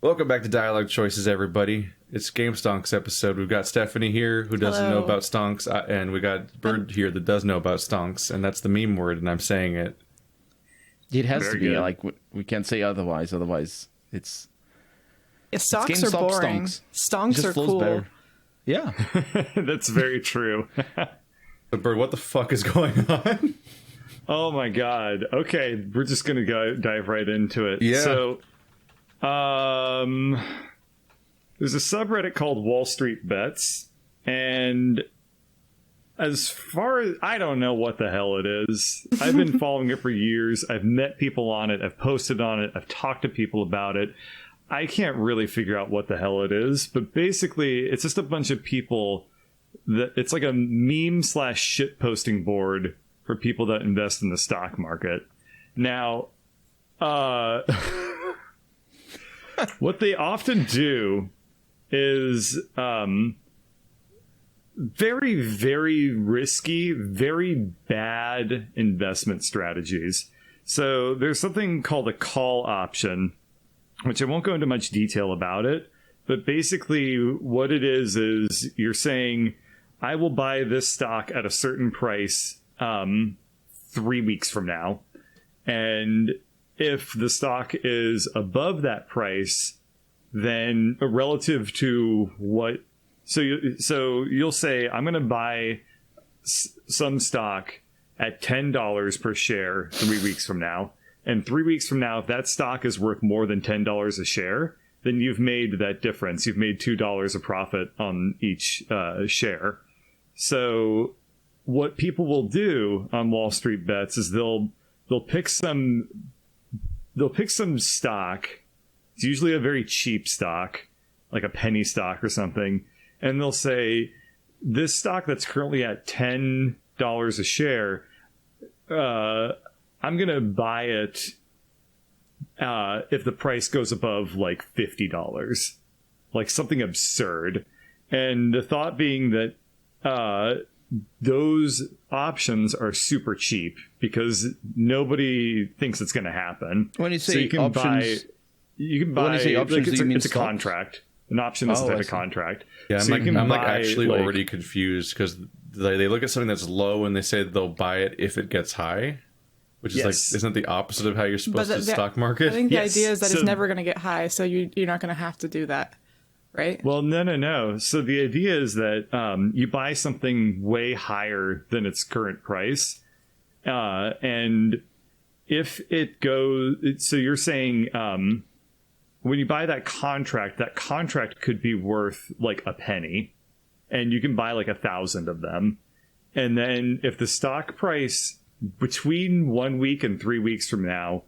Welcome back to Dialog Choices, everybody. It's Game Stonks episode. We've got Stephanie here who doesn't know about stonks, and we got Bird here that does know about stonks, and that's the meme word, and I'm saying it. It has Very to be good. like we can't say otherwise. Otherwise, it's Stonks are boring. Stonks are cool. Better. Yeah, That's very true. But Bird, what the fuck is going on? Oh my god. Okay, we're just gonna dive right into it. Yeah. So, there's a subreddit called WallStreetBets, and as far as I don't know what the hell it is. I've been following it for years. I've met people on it. I've posted on it. I've talked to people about it. I can't really figure out what the hell it is, but basically it's just a bunch of people that it's like a meme / shit posting board for people that invest in the stock market. Now, what they often do is very, very risky, very bad investment strategies. So there's something called a call option, which I won't go into much detail about it. But basically what it is you're saying, I will buy this stock at a certain price 3 weeks from now. And if the stock is above that price, then relative to what... So you'll say, I'm going to buy some stock at $10 per share 3 weeks from now. And 3 weeks from now, if that stock is worth more than $10 a share, then you've made that difference. You've made $2 of profit on each share. So what people will do on WallStreetBets is they'll pick some stock. It's usually a very cheap stock, like a penny stock or something. And they'll say, this stock that's currently at $10 a share, I'm going to buy it if the price goes above like $50, like something absurd. And the thought being that those options are super cheap because nobody thinks it's going to happen. When you say so you can options, you can buy. when you say options, like do you mean it's a stocks? contract. An option is like a contract. Yeah, so I'm buy, actually already confused because they look at something that's low and they say they'll buy it if it gets high, which is like, isn't it the opposite of how you're supposed to stock market? I think the idea is that it's never going to get high, so you're not going to have to do that, right? Well, no. So the idea is that you buy something way higher than its current price, and if it goes, so you're saying when you buy that contract could be worth like a penny, and you can buy like 1,000 of them, and then if the stock price between 1 week and 3 weeks from now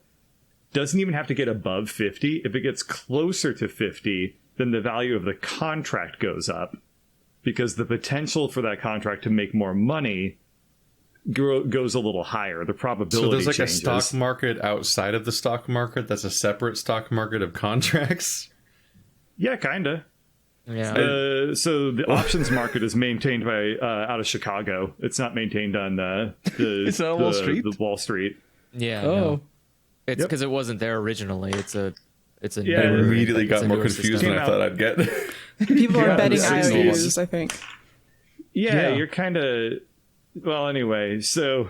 doesn't even have to get above 50, if it gets closer to 50, then the value of the contract goes up because the potential for that contract to make more money goes a little higher. The probability So there's like changes. a stock market outside of the stock market that's a separate stock market of contracts? Yeah, kind of. Yeah. So the options market is maintained by out of Chicago. It's not maintained on It's not Wall Street? the Wall Street. Yeah. Oh. No. It's because it wasn't there originally. It's a Yeah, I I immediately got more newer confused system. than I thought I'd get. People are betting the IOUs, I think. Yeah, Yeah. you're kind of... Well, anyway, so...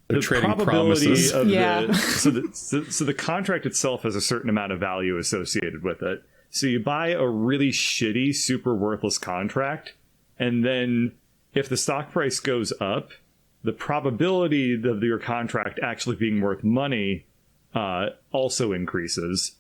They're trading promises. Of Yeah. so the contract itself has a certain amount of value associated with it. So you buy a really shitty, super worthless contract, and then if the stock price goes up, the probability of your contract actually being worth money also increases.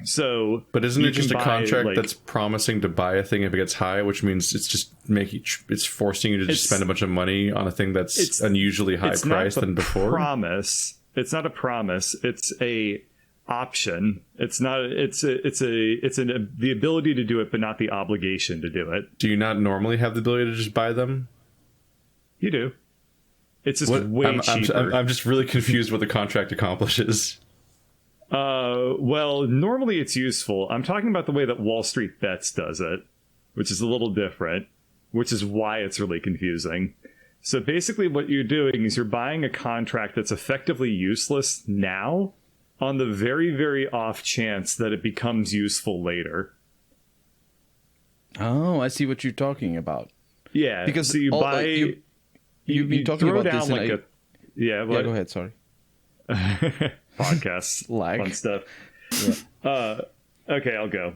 So, But isn't you it just a can buy, contract like- that's promising to buy a thing if it gets high, which means it's just it's forcing you to just spend a bunch of money on a thing that's unusually high it's priced not than before? Promise. It's not a promise. It's a option. It's not. The ability to do it, but not the obligation to do it. Do you not normally have the ability to just buy them? You do. It's just way cheaper. I'm just really confused what the contract accomplishes. Well, normally it's useful. I'm talking about the way that WallStreetBets does it, which is a little different, which is why it's really confusing. So basically what you're doing is you're buying a contract that's effectively useless now, on the very, very off chance that it becomes useful later. Oh, I see what you're talking about. Yeah, Because so you all- buy... you've been talking throw about down this in like a- Yeah, Yeah, go ahead. Sorry. Podcasts, Lag. fun stuff. Okay, I'll go.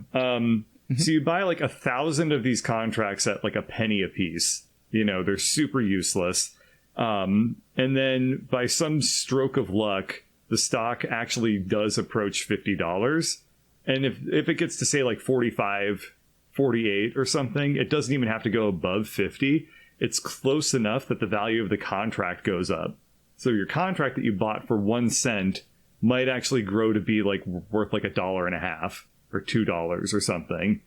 So you buy like 1,000 of these contracts at like a penny a piece. You know, they're super useless. And then by some stroke of luck, the stock actually does approach $50. And if it gets to say like 45, 48 or something, it doesn't even have to go above 50. It's close enough that the value of the contract goes up. So your contract that you bought for 1 cent might actually grow to be like worth like $1.50 or $2 or something.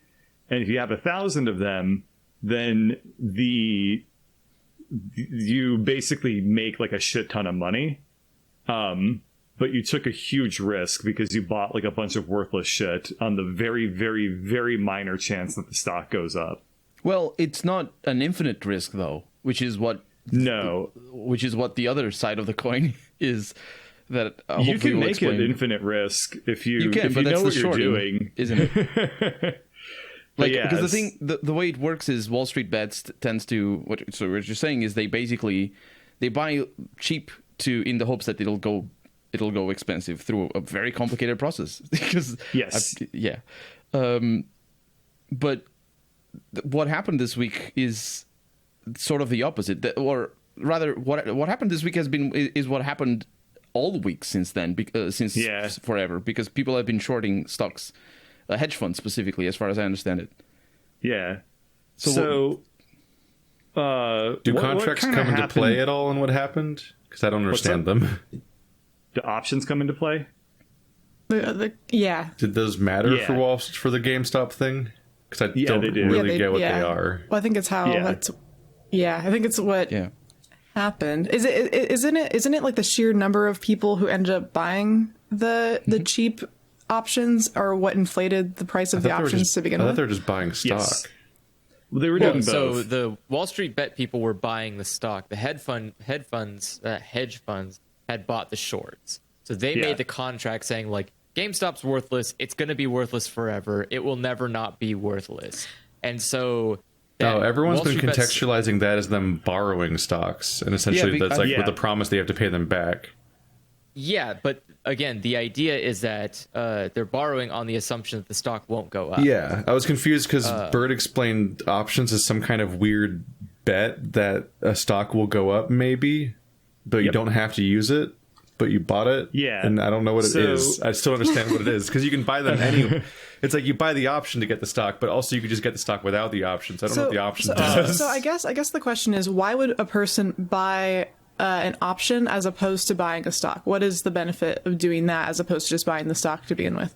And if you have 1,000 of them, then you basically make like a shit ton of money. But you took a huge risk because you bought like a bunch of worthless shit on the very, very, very minor chance that the stock goes up. Well, it's not an infinite risk though, which is what the other side of the coin is. That you can will make explain. it infinite risk if you You can, if but you that's know what the you're short doing, end, isn't it? But Like, yeah, because the way it works is WallStreetBets tends to what you're saying is they buy cheap in the hopes that it'll go expensive through a very complicated process. Because Yes. But what happened this week is sort of the opposite, or rather, what happened this week is what happened all week since then, since forever, because people have been shorting stocks, hedge funds specifically, as far as I understand it. Yeah. So do contracts come into play at all in what happened? Because I don't understand them. Do options come into play? Yeah. Did those matter Yeah. for the GameStop thing? Because I don't they do. really get what they are. Well, I think it's how. I think it's what happened. Isn't it like the sheer number of people who ended up buying the cheap options are what inflated the price of the options to begin I with? thought they were just buying stock. Yes. Well, they were doing both. So the Wall Street bet people were buying the stock. The hedge funds had bought the shorts. So they made the contract saying like GameStop's worthless. It's going to be worthless forever. It will never not be worthless. And so everyone's Wall been Street bets- contextualizing that as them borrowing stocks, and essentially that's like with the promise they have to pay them back. Yeah, but again, the idea is that they're borrowing on the assumption that the stock won't go up. Yeah, I was confused because Bird explained options as some kind of weird bet that a stock will go up, maybe, but you don't have to use it, but you bought it. Yeah. And I don't know what it is. I still don't understand what it is, because you can buy them anyway. It's like you buy the option to get the stock, but also you could just get the stock without the option. So I don't know what the option does. So I guess the question is, why would a person buy an option as opposed to buying a stock? What is the benefit of doing that as opposed to just buying the stock to begin with?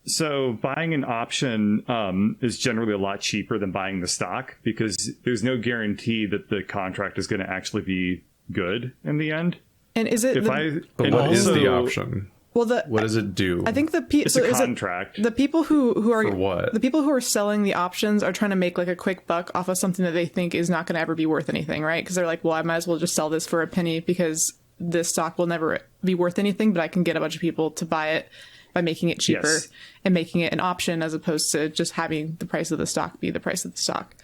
So buying an option is generally a lot cheaper than buying the stock because there's no guarantee that the contract is going to actually be good in the end. And is it? But what is the option? Well, what does it do? I think it's a contract. The people who are For what? The people who are selling the options are trying to make like a quick buck off of something that they think is not going to ever be worth anything, right? Because they're like, well, I might as well just sell this for a penny because this stock will never be worth anything, but I can get a bunch of people to buy it by making it cheaper and making it an option as opposed to just having the price of the stock be the price of the stock.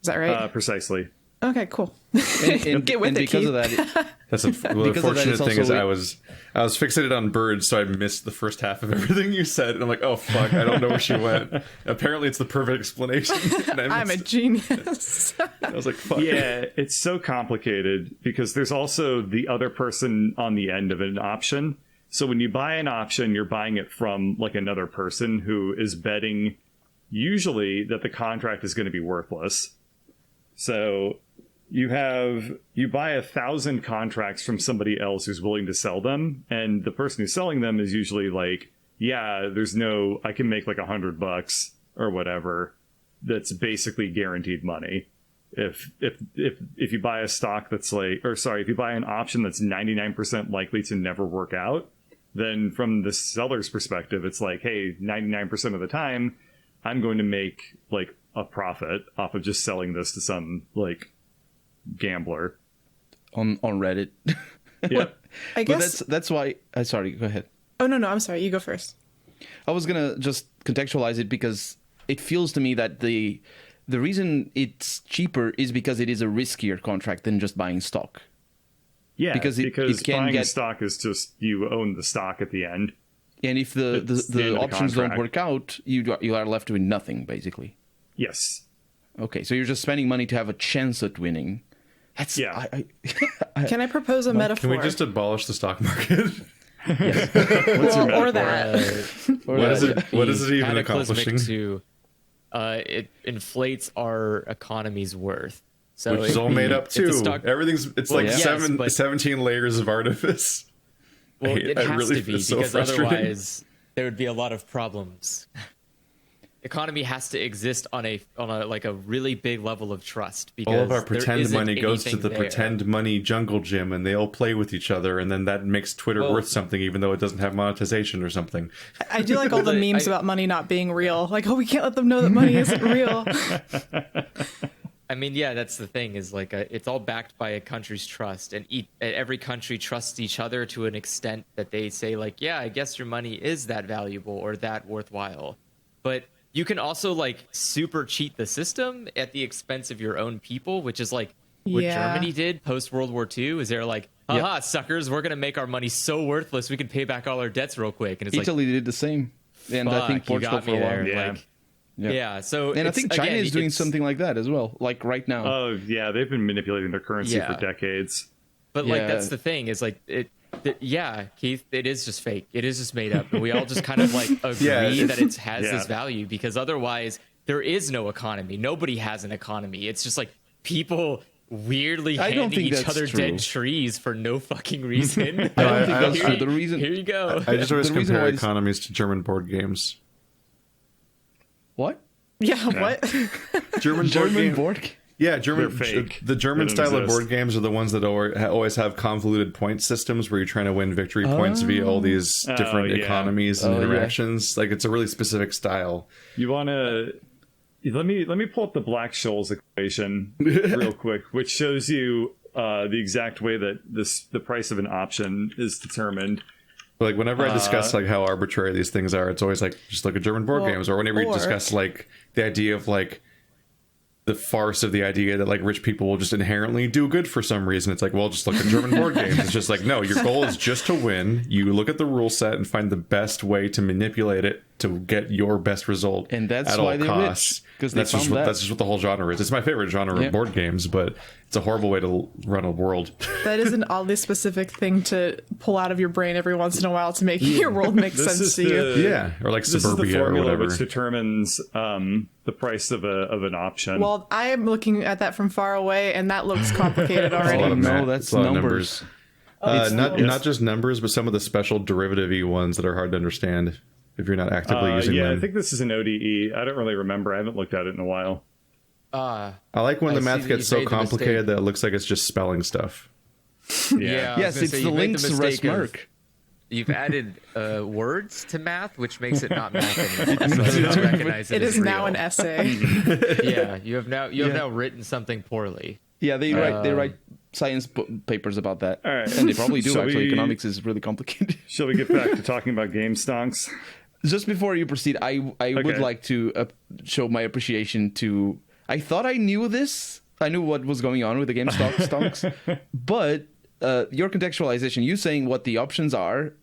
Is that right? Precisely. Okay, cool. And Get with it, because Keith. of that, That's the fortunate thing is I was fixated on birds, so I missed the first half of everything you said, and I'm like, oh fuck, I don't know where she went. Apparently, it's the perfect explanation. I'm a genius. I was like, fuck. Yeah, it's so complicated because there's also the other person on the end of an option. So when you buy an option, you're buying it from like another person who is betting usually that the contract is going to be worthless. So you buy 1,000 contracts from somebody else who's willing to sell them, and the person who's selling them is usually like, yeah, I can make like $100 or whatever. That's basically guaranteed money. If you buy a stock that's if you buy an option that's 99% likely to never work out, then from the seller's perspective, it's like, hey, 99% of the time, I'm going to make like a profit off of just selling this to some like gambler on Reddit. Yeah. I guess But that's why. Sorry, go ahead. Oh, no, I'm sorry. You go first. I was gonna just contextualize it because it feels to me that the reason it's cheaper is because it is a riskier contract than just buying stock. Yeah, because it can buying get stock is just you own the stock at the end. And if the options don't work out, you are left with nothing, basically. Yes. Okay, so you're just spending money to have a chance at winning. That's Can I propose a metaphor? Can we just abolish the stock market? Or that. What is it even accomplishing? It inflates our economy's worth. So which is all made up too. It's like 17 layers of artifice. Well, it has really to be because otherwise there would be a lot of problems. Economy has to exist on a like a really big level of trust. Because all of our pretend money goes to the there. pretend money jungle gym, and they all play with each other, and then that makes Twitter worth something, even though it doesn't have monetization or something. I do like all the memes about money not being real. Like, oh, we can't let them know that money isn't real. I mean, yeah, that's the thing. Is like it's all backed by a country's trust, and every country trusts each other to an extent that they say, like, yeah, I guess your money is that valuable or that worthwhile, but you can also like super cheat the system at the expense of your own people, which is like what Germany did post World War II. Is they're like, haha, suckers, we're gonna make our money so worthless we can pay back all our debts real quick. And it's Italy did the same, and I think Portugal for a while. Yeah. So and I think China is doing something like that as well, like right now. Oh yeah, they've been manipulating their currency for decades. But like that's the thing is like Keith, it is just fake. It is just made up. And we all just kind of like agree that it has this value because otherwise there is no economy. Nobody has an economy. It's just like people weirdly handing each other dead trees for no fucking reason. I don't think that's true. The reason here you go. I just always compare economies to German board games. What? Yeah, what? German board game? Yeah, They're fake. The German style of board games are the ones that always have convoluted point systems where you're trying to win victory points via all these different economies and interactions. Like, it's a really specific style. You want to... Let me pull up the Black-Scholes equation real quick, which shows you the exact way that the price of an option is determined. Like, whenever I discuss like how arbitrary these things are, it's always like, just look at German board games. Or whenever you discuss like the idea of like the farce of the idea that like rich people will just inherently do good for some reason. It's like, well, just look at German board games. It's just like, no, your goal is just to win. You look at the rule set and find the best way to manipulate it to get your best result. And that's at why all they're costs. Rich, that's just what the whole genre is. It's my favorite genre of board games, but it's a horrible way to run a world. That is an oddly specific thing to pull out of your brain every once in a while to make your world make sense to you. Yeah, or like this Suburbia is the formula or whatever. which determines the price of an option. Well, I am looking at that from far away, and that looks complicated already. No, that's numbers. Not just numbers, but some of the special derivative-y ones that are hard to understand if you're not actively using them. I think this is an ODE. I don't really remember. I haven't looked at it in a while. I like when the math gets so complicated that it looks like it's just spelling stuff. Yes, it's the links to Russ Merck. You've added words to math, which makes it not math anymore. So you don't recognize it is now an essay. Yeah, you have now written something poorly. Yeah, they write science papers about that. All right. And they probably do, actually. Economics is really complicated. Shall we get back to talking about game stonks? Just before you proceed, I would like to show my appreciation to... I thought I knew this. I knew what was going on with the game stonks. But your contextualization, you saying what the options are,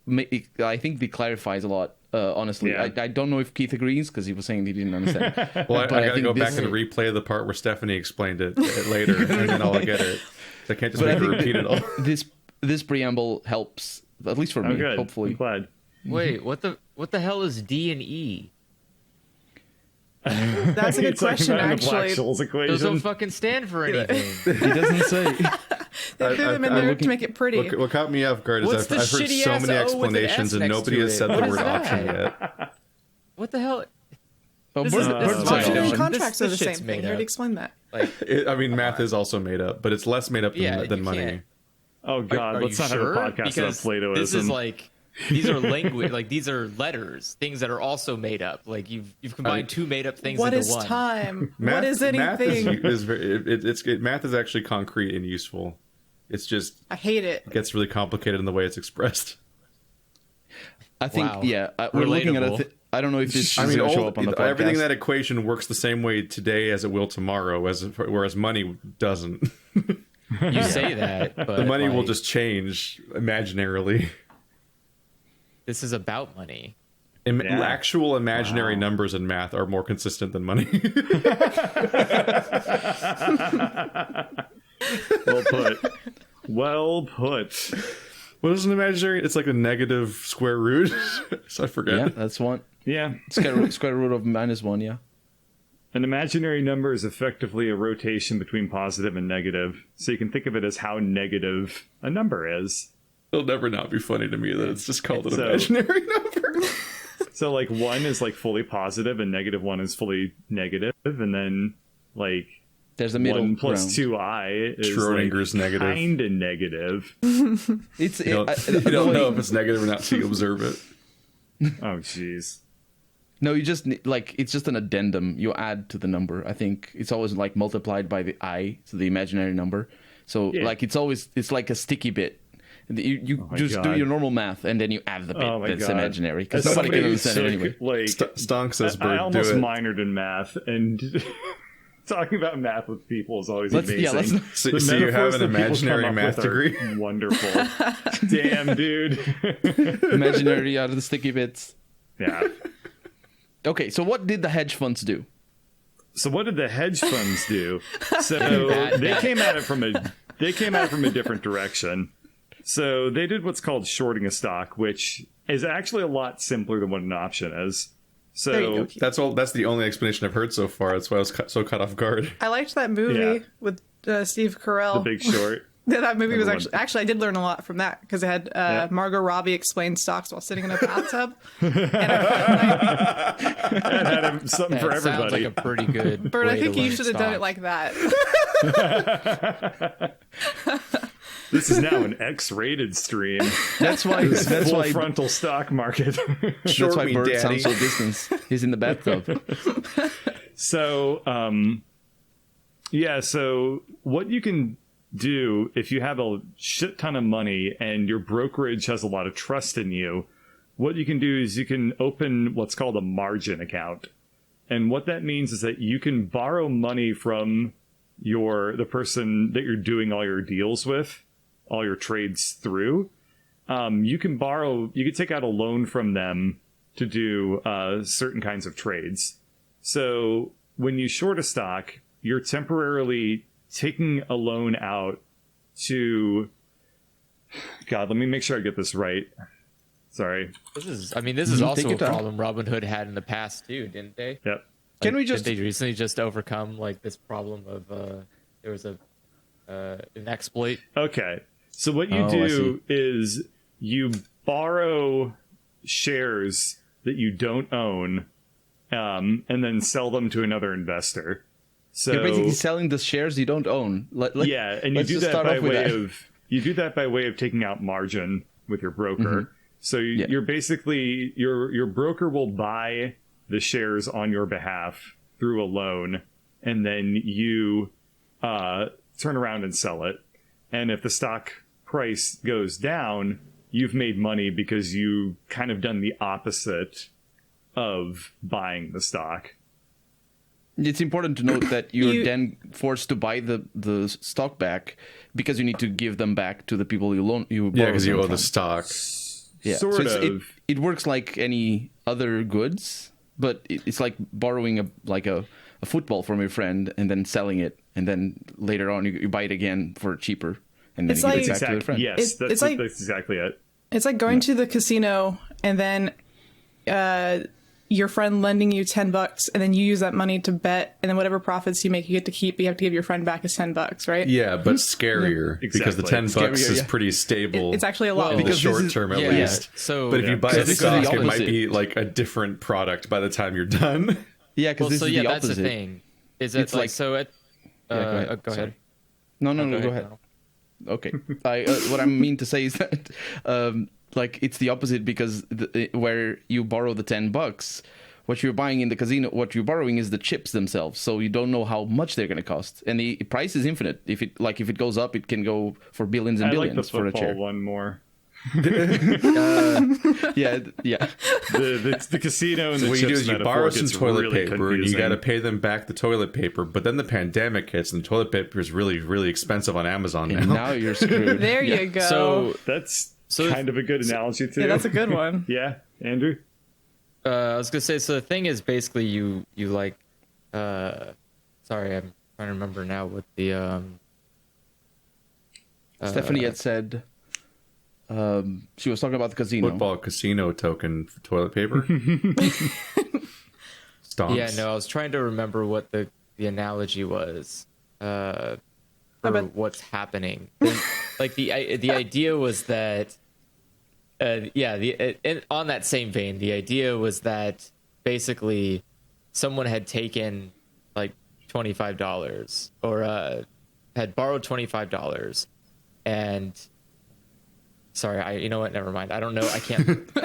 I think it clarifies a lot. Honestly, I don't know if Keith agrees because he was saying he didn't understand. Well, I got to go back and replay the part where Stephanie explained it later, and then I'll get it. I can't just make her repeat it all. This preamble helps, at least for me. Good. Hopefully, I'm glad. Wait, what the hell is D and E? That's a good question, actually. Those don't fucking stand for anything. He doesn't say. They threw them in there to make it pretty. What caught me off guard is I've heard so many explanations and nobody has said the word option yet. What the hell? Option and contracts are the same thing. You already explained that. I mean, math is also made up, but it's less made up than money. Oh God, let's not have a podcast about Platoism. This is like, these are language, like these are letters, things that are also made up. Like you've combined two made up things into one. What is time? What is anything? Math is actually concrete and useful. It's just I hate it. It gets really complicated in the way it's expressed. I think Wow. we're looking at Relatable. I don't know if this is going to show up on the podcast. everything in that equation works the same way today as it will tomorrow, whereas money doesn't. You say that, but The money will like, just change imaginarily. This is about money. Actual imaginary numbers in math are more consistent than money. Well put. Well put. What is an imaginary? It's like a negative square root. So I forget. Yeah, that's one. Yeah. Square root of -1, yeah. An imaginary number is effectively a rotation between positive and negative. So you can think of it as how negative a number is. It'll never not be funny to me that it's just called an So- imaginary number. So like 1 is like fully positive and -1 is fully negative. And then like There's a middle 1 plus ground. 2i is Schrodinger's like negative. kind of negative. It's You don't know if it's negative or not till you observe it. Oh, jeez. No, you just like it's just an addendum you add to the number. I think it's always like multiplied by the I, so the imaginary number. So Yeah. like it's like a sticky bit. You my just do God. your normal math and then you add the bit Oh my that's God. imaginary because As nobody can somebody understand it who anyway. took, Like Stonk says, I "Bird, do almost it." minored in math, and talking about math with people is always Let's- amazing. yeah, let's- So, The so you have metaphors an that people imaginary come up math with are degree? Wonderful. Damn, dude. Imaginary out of the sticky bits. Yeah. Okay, so what did the hedge funds do? So what did the hedge funds do? So Bad. they came at it from a different direction. So they did what's called shorting a stock, which is actually a lot simpler than what an option is. There you go, So Keith. That's the only explanation I've heard so far. That's why I was so caught off guard. I liked that movie Yeah. with Steve The Carell. Big Short. Yeah, that movie was Number one. actually I did learn a lot from that because it had Margot Robbie explain stocks while sitting in a bathtub. And That had something for That sounds everybody. like a pretty good. Bert, I way think to you learn should have done it stock. like that. This is now an X-rated stream. That's why Full frontal stock market. that's why me, Bert Daddy. sounds so distant. He's in the bathtub. So, yeah, so what you can do if you have a shit ton of money and your brokerage has a lot of trust in you, what you can do is you can open what's called a margin account. And what that means is that you can borrow money from the person that you're doing all your deals with, all your trades through. You can take out a loan from them to do certain kinds of trades. So when you short a stock, you're temporarily taking a loan out to... God, let me make sure I get this right. Sorry. This is Take also your a time. problem Robinhood had in the past too, didn't they? Yep. Can we Did just they recently just overcome like this problem of there was an exploit? Okay. So what you Oh, I do is you borrow shares that you don't own, and then sell them to another investor. So you're basically selling the shares you don't own? yeah, and you let's do just that start by off with way that. of taking out margin with your broker. Mm-hmm. So you're basically your broker will buy the shares on your behalf through a loan, and then you turn around and sell it. And if the stock price goes down, you've made money because you kind of done the opposite of buying the stock. It's important to note that you're You- then forced to buy the stock back because you need to give them back to the people you borrowed Yeah, because you them owe from. the stock. Yeah. Sort So of. it works like any other goods, but it's like borrowing a football from your friend and then selling it, and then later on you buy it again for cheaper, and then It's you give like- it back to the friend. Yes, It's like- that's exactly it. It's like going to the casino and then your friend lending you $10 and then you use that money to bet, and then whatever profits you make you get to keep, but you have to give your friend back his $10, right? Yeah, but scarier because the Exactly. $10 Scarier, is yeah. pretty stable. It's actually a lot. in the because this short is- term at yeah, least. So, But if you buy a this is the stock, it might opposite. be like a different product by the time you're done. Yeah, because well, this so is yeah, the that's opposite. the thing. Is it It's like- so? At Yeah, go ahead. go Sorry. ahead. No, go ahead. Colonel. Okay. What I mean to say is that, like, it's the opposite because where you borrow the $10, what you're buying in the casino, what you're borrowing is the chips themselves. So you don't know how much they're going to cost, and the price is infinite. If it goes up, it can go for billions and I like the billions for a football chair. one more. Yeah. The casino and the what you do chips is you metaphor borrow some gets toilet really paper and you confusing. got to pay them back the toilet paper. But then the pandemic hits and the toilet paper is really, really expensive on Amazon And now. now you're screwed. There you go. So That's So- kind of a good analogy too. yeah, that's a good one. Yeah, Andrew. I was gonna say, so the thing is basically you like, sorry, I'm trying to remember now what the Stephanie had said she was talking about the casino. Football casino token for toilet paper. Stonks. Yeah, no, I was trying to remember what the analogy was for what's happening. Like the idea was that, on that same vein, the idea was that basically someone had taken like $25 or had borrowed $25, and sorry, you know what? Never mind. I don't know. I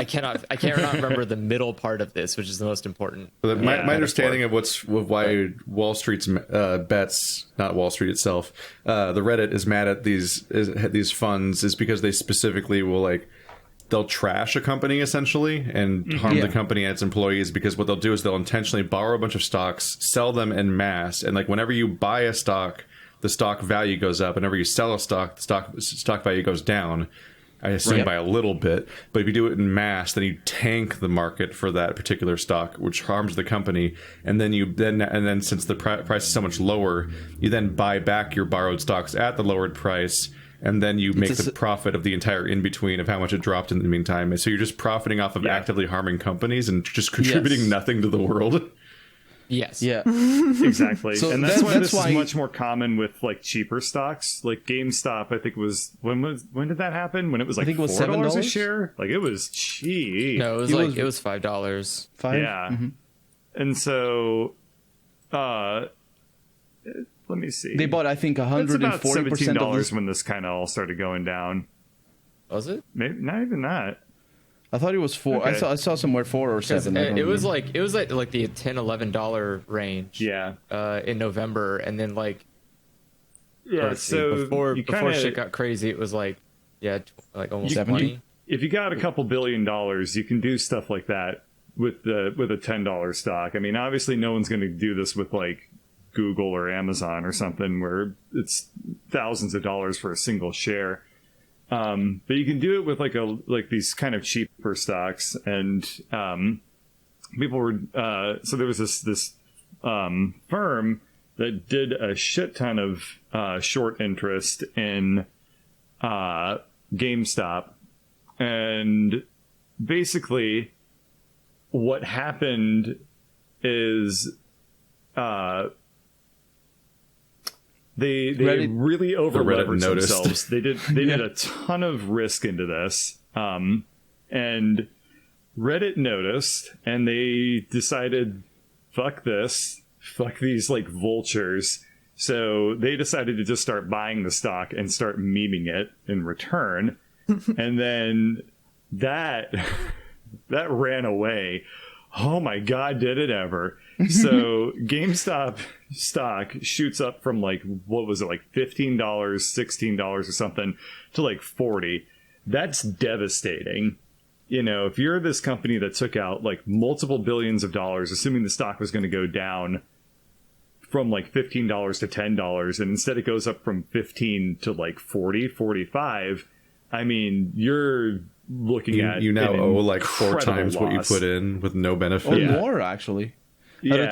cannot remember the middle part of this, which is the most important. But my understanding of why Wall Street's bets, not Wall Street itself, the Reddit is mad at these funds is because they specifically will they'll trash a company essentially and harm the company and its employees, because what they'll do is they'll intentionally borrow a bunch of stocks, sell them en masse, and whenever you buy a stock, the stock value goes up. Whenever you sell a stock, the stock value goes down. I assume by a little bit, but if you do it in mass, then you tank the market for that particular stock, which harms the company. And then since the price is so much lower, you then buy back your borrowed stocks at the lowered price, and then you make the profit of the entire in between of how much it dropped in the meantime. And so you're just profiting off of actively harming companies and just contributing nothing to the world. Yes. Yeah. Exactly. So and that's why this why is much more common with cheaper was like GameStop. I think when did that happen? When it was like think it was $4 a $7? share? It was cheap. No, it was $5. Yeah. Mm-hmm. And so let me see. They bought, I think, 140% it's about $17 of this. when this kind of all started going down. Was it? Maybe not even that. I thought it was 4. Okay. I saw somewhere 4 or 7. It was like the $10-11 range. Yeah. In November, and then So before kinda, shit got crazy, it was almost 70? $20. If you got a couple $1 billion, you can do stuff like that with a $10 stock. I mean, obviously, no one's going to do this with Google or Amazon or something where it's thousands of dollars for a single share. But you can do it with these kind of cheaper stocks, and people were so there was this firm that did a shit ton of short interest in GameStop, and basically what happened is They really over leveraged themselves. They did a ton of risk into this, and Reddit noticed, and they decided, fuck this, fuck these vultures. So they decided to just start buying the stock and start memeing it in return, and then that ran away. Oh my God, did it ever? So GameStop stock shoots up from what was it, $15, $16 or something to $40. That's devastating. If you're this company that took out multiple billions of dollars, assuming the stock was going to go down from $15 to $10, and instead it goes up from 15 to 40, 45. I mean, you're looking at you now owe 4 times loss. what you put in with no benefit. Or more, actually. Yeah,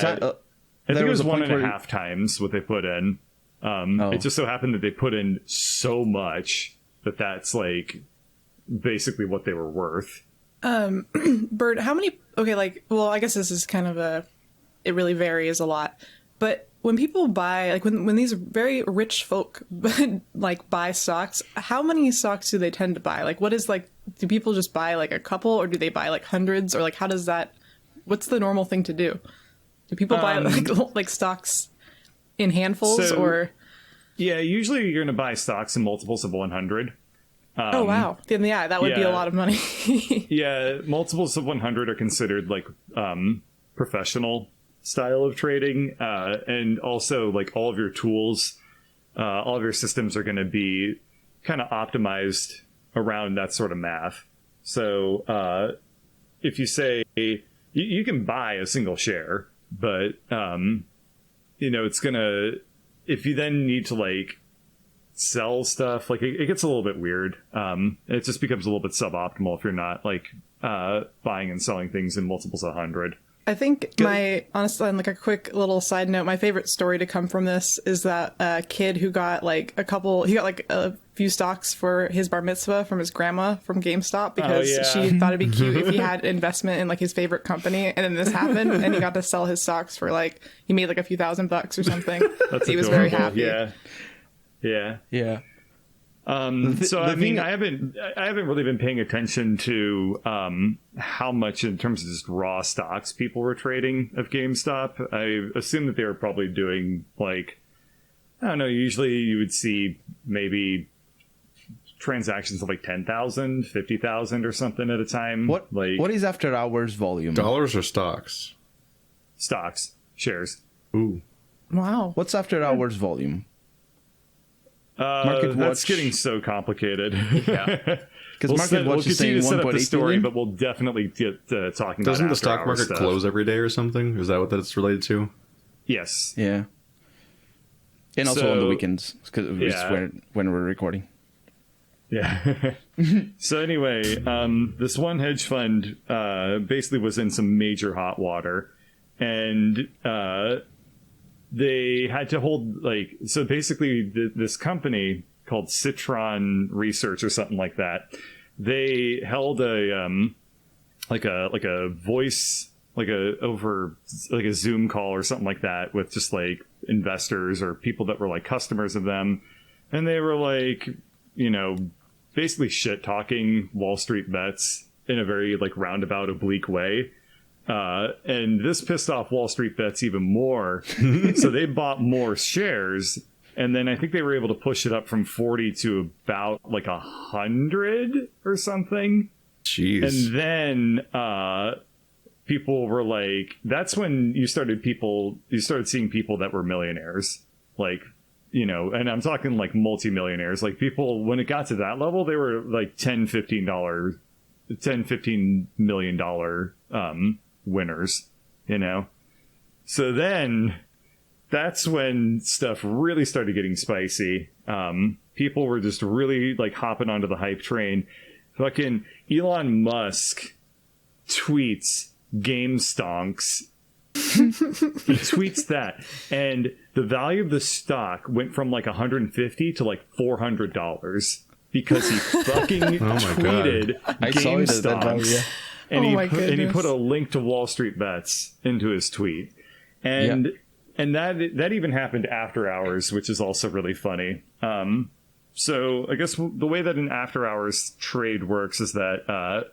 I think it was a 1.5 times what they put in. It just so happened that they put in so much that's basically what they were worth. Bert, how many? Okay, well, I guess this is kind of it really varies a lot. But when people buy, when these very rich folk buy stocks, how many stocks do they tend to buy? What is do people just buy a couple, or do they buy hundreds, or how does that? What's the normal thing to do? Do people buy stocks in handfuls, or? Yeah, usually you're going to buy stocks in multiples of 100. Oh wow! Then that would be a lot of money. Yeah, multiples of 100 are considered professional style of trading, and also all of your tools, all of your systems are going to be kind of optimized around that sort of math. So if you say you can buy a single share, but it's gonna, if you then need to like sell stuff, like it gets a little bit weird. It just becomes a little bit suboptimal if you're not like buying and selling things in multiples of 100. I think honestly, on like a quick little side note, my favorite story to come from this is that kid who got like a few stocks for his bar mitzvah from his grandma from GameStop because she thought it'd be cute if he had investment in like his favorite company, and then this happened and he got to sell his stocks for like, he made like a few $1,000 or something. He was very happy. Yeah. I haven't really been paying attention to how much in terms of just raw stocks people were trading of GameStop. I assume that they were probably doing like, I don't know, usually you would see maybe transactions of like 10,000, 50,000 or something at a time. What is after hours volume? Dollars or stocks? Stocks, shares. Ooh. Wow. What's after hours volume? That's getting so complicated. Yeah, because Market Watch is saying 1.8 billion, but we'll definitely get talking. Doesn't about the stock market close every day or something? Is that what that's related to? Yes. Yeah. And also on the weekends, because when we're recording. Yeah. So anyway, this one hedge fund basically was in some major hot water, and they had to hold so basically this company called Citron Research or something like that. They held a voice, over a Zoom call or something like that with just like investors or people that were like customers of them. And they were like, basically shit talking WallStreetBets in a very like roundabout, oblique way. And this pissed off WallStreetBets even more. So they bought more shares. And then I think they were able to push it up from 40 to about like 100 or something. Jeez. And then people were like, that's when you started seeing people that were millionaires. Like, and I'm talking like multimillionaires. Like people, when it got to that level, they were like $15 million winners, So then that's when stuff really started getting spicy. People were just really like hopping onto the hype train. Fucking Elon Musk tweets game stonks. He tweets that, and the value of the stock went from like $150 to like $400 because he fucking tweeted game stonks. And he put a link to WallStreetBets into his tweet, and that even happened after hours, which is also really funny. So I guess the way that an after hours trade works is that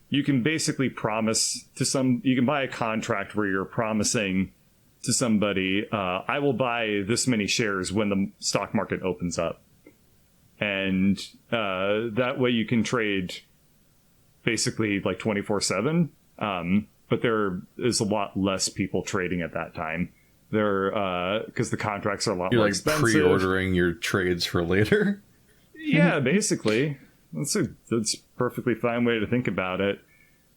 you can basically promise to you can buy a contract where you're promising to somebody, I will buy this many shares when the stock market opens up, and that way you can trade basically like 24/7, but there is a lot less people trading at that time. Because the contracts are a lot more expensive. You're like pre-ordering your trades for later. Yeah, basically, that's a perfectly fine way to think about it.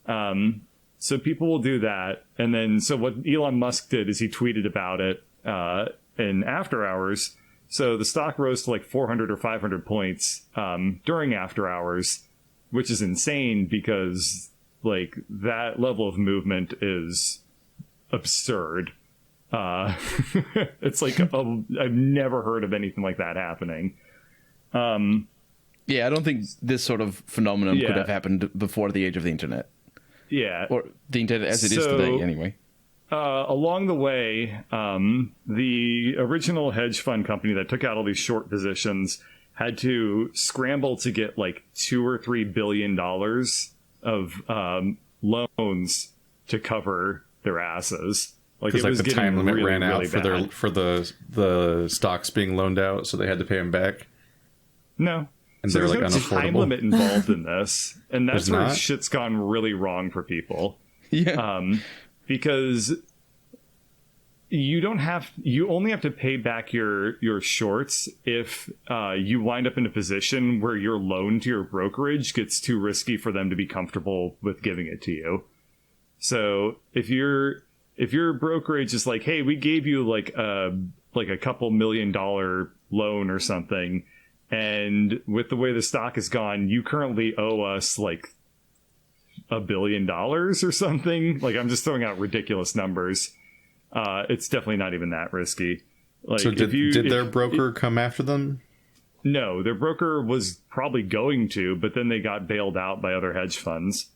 So people will do that, and then so what Elon Musk did is he tweeted about it in after hours. So the stock rose to like 400 or 500 points during after hours, which is insane because like that level of movement is absurd. It's like I've never heard of anything like that happening. Yeah, I don't think this sort of phenomenon could have happened before the age of the internet. Yeah, or the internet as it is today, anyway. Along the way, the original hedge fund company that took out all these short positions had to scramble to get like $2 or $3 billion of loans to cover their asses. Like it was the time limit really, ran out really for the stocks being loaned out, so they had to pay them back. No, and so they're there's like no time limit involved in this, and that's where not? Shit's gone really wrong for people. Yeah, because you only have to pay back your shorts if you wind up in a position where your loan to your brokerage gets too risky for them to be comfortable with giving it to you. So if your brokerage is like, hey, we gave you like a couple $1 million loan or something, and with the way the stock has gone, you currently owe us like $1 billion or something. Like, I'm just throwing out ridiculous numbers. It's definitely not even that risky. Like, so did their broker come after them? No, their broker was probably going to, but then they got bailed out by other hedge funds.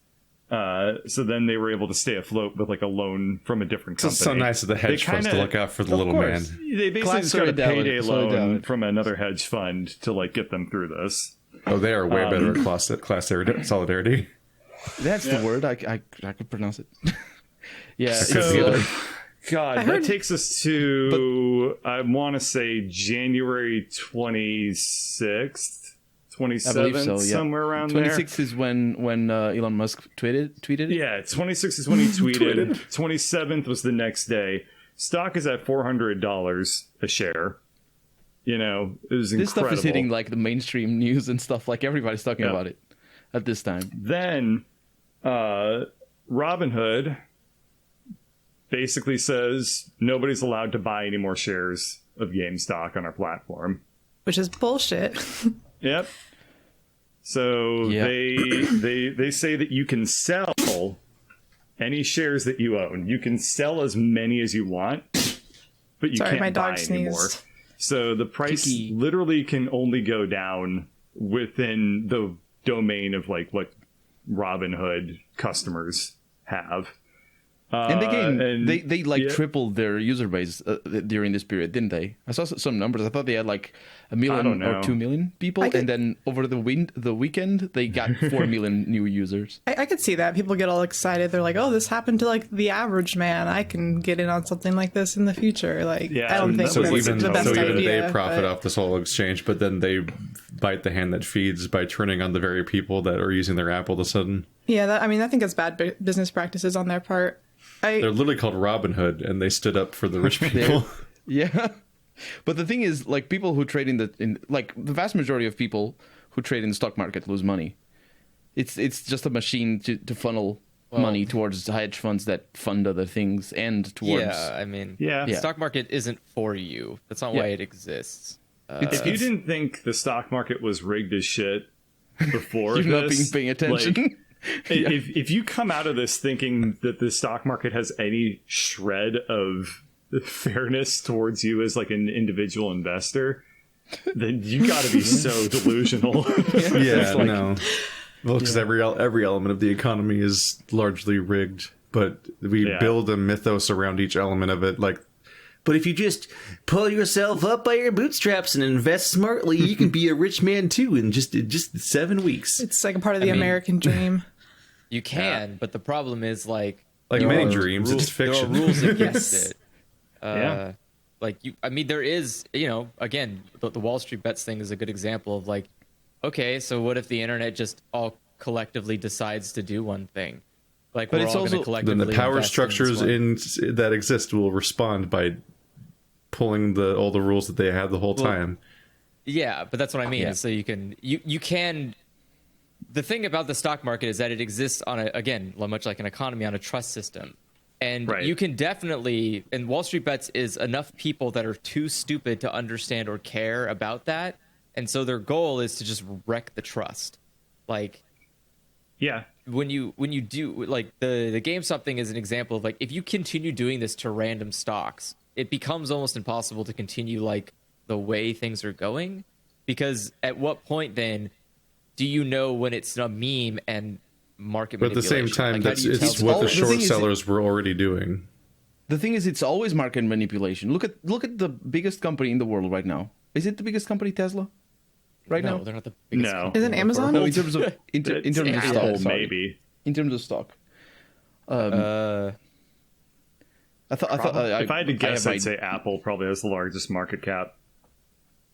So then they were able to stay afloat with like a loan from a different company. It's so nice of the hedge funds to look out for the little man. They basically just got a payday loan from another hedge fund to like get them through this. Oh, they are way better at class solidarity. That's the word. I could pronounce it. Yeah. So, God, that takes us to, I want to say January 26th. 27th, so, yeah. Somewhere around 26 there. 26 is when Elon Musk tweeted it? Yeah, 26 is when he tweeted. 27th was the next day. Stock is at $400 a share. You know, it was incredible. This stuff is hitting like the mainstream news and stuff. Like everybody's talking about it at this time. Then Robinhood basically says nobody's allowed to buy any more shares of GameStop on our platform. Which is bullshit. Yep. So they say that you can sell any shares that you own. You can sell as many as you want, but you can't buy anymore. So the price literally can only go down within the domain of like what Robinhood customers have. And they tripled their user base during this period, didn't they? I saw some numbers. I thought they had like 1 million or 2 million people, and then over the weekend they got 4 million new users. I could see that. People get all excited. They're like, "Oh, this happened to like the average man. I can get in on something like this in the future." Like, I don't think that's the best idea. They profit off this whole exchange, but then they bite the hand that feeds by turning on the very people that are using their app all of a sudden. Yeah, I think it's bad business practices on their part. They're literally called Robinhood, and they stood up for the rich people. Yeah, but the thing is, like, people who trade in the vast majority of people who trade in the stock market lose money. It's just a machine to funnel money towards hedge funds that fund other things and towards. The stock market isn't for you. That's not why it exists. If you didn't think the stock market was rigged as shit before, you're not paying attention. Like, if you come out of this thinking that the stock market has any shred of fairness towards you as like an individual investor, then you got to be so delusional. No. Well, because every element of the economy is largely rigged, but we build a mythos around each element of it. Like, but if you just pull yourself up by your bootstraps and invest smartly, you can be a rich man too in just 7 weeks. It's like a part of the American dream. You can, but the problem is like many dreams, it's fiction. There are rules against it. There is, again, the Wall Street Bets thing is a good example of like, okay, so what if the internet just all collectively decides to do one thing? Like, but it's also collectively then the power structures that exist will respond by pulling all the rules that they had the whole time. Yeah, but that's what I mean. Yeah. So you can. The thing about the stock market is that it exists on much like an economy, on a trust system. And you can definitely, and Wall Street Bets is enough people that are too stupid to understand or care about that. And so their goal is to just wreck the trust. Like, when you do, like, the GameStop thing is an example of like, if you continue doing this to random stocks, it becomes almost impossible to continue like the way things are going. Because at what point then do you know when it's a meme and market manipulation? But at the same time, it's what the short sellers were already doing. The thing is, it's always market manipulation. Look at the biggest company in the world right now. Is it the biggest company, Tesla? No, they're not the biggest. No, is it Amazon? No, in terms of stock, maybe. In terms of stock. I thought if I had to guess, I'd say Apple probably has the largest market cap.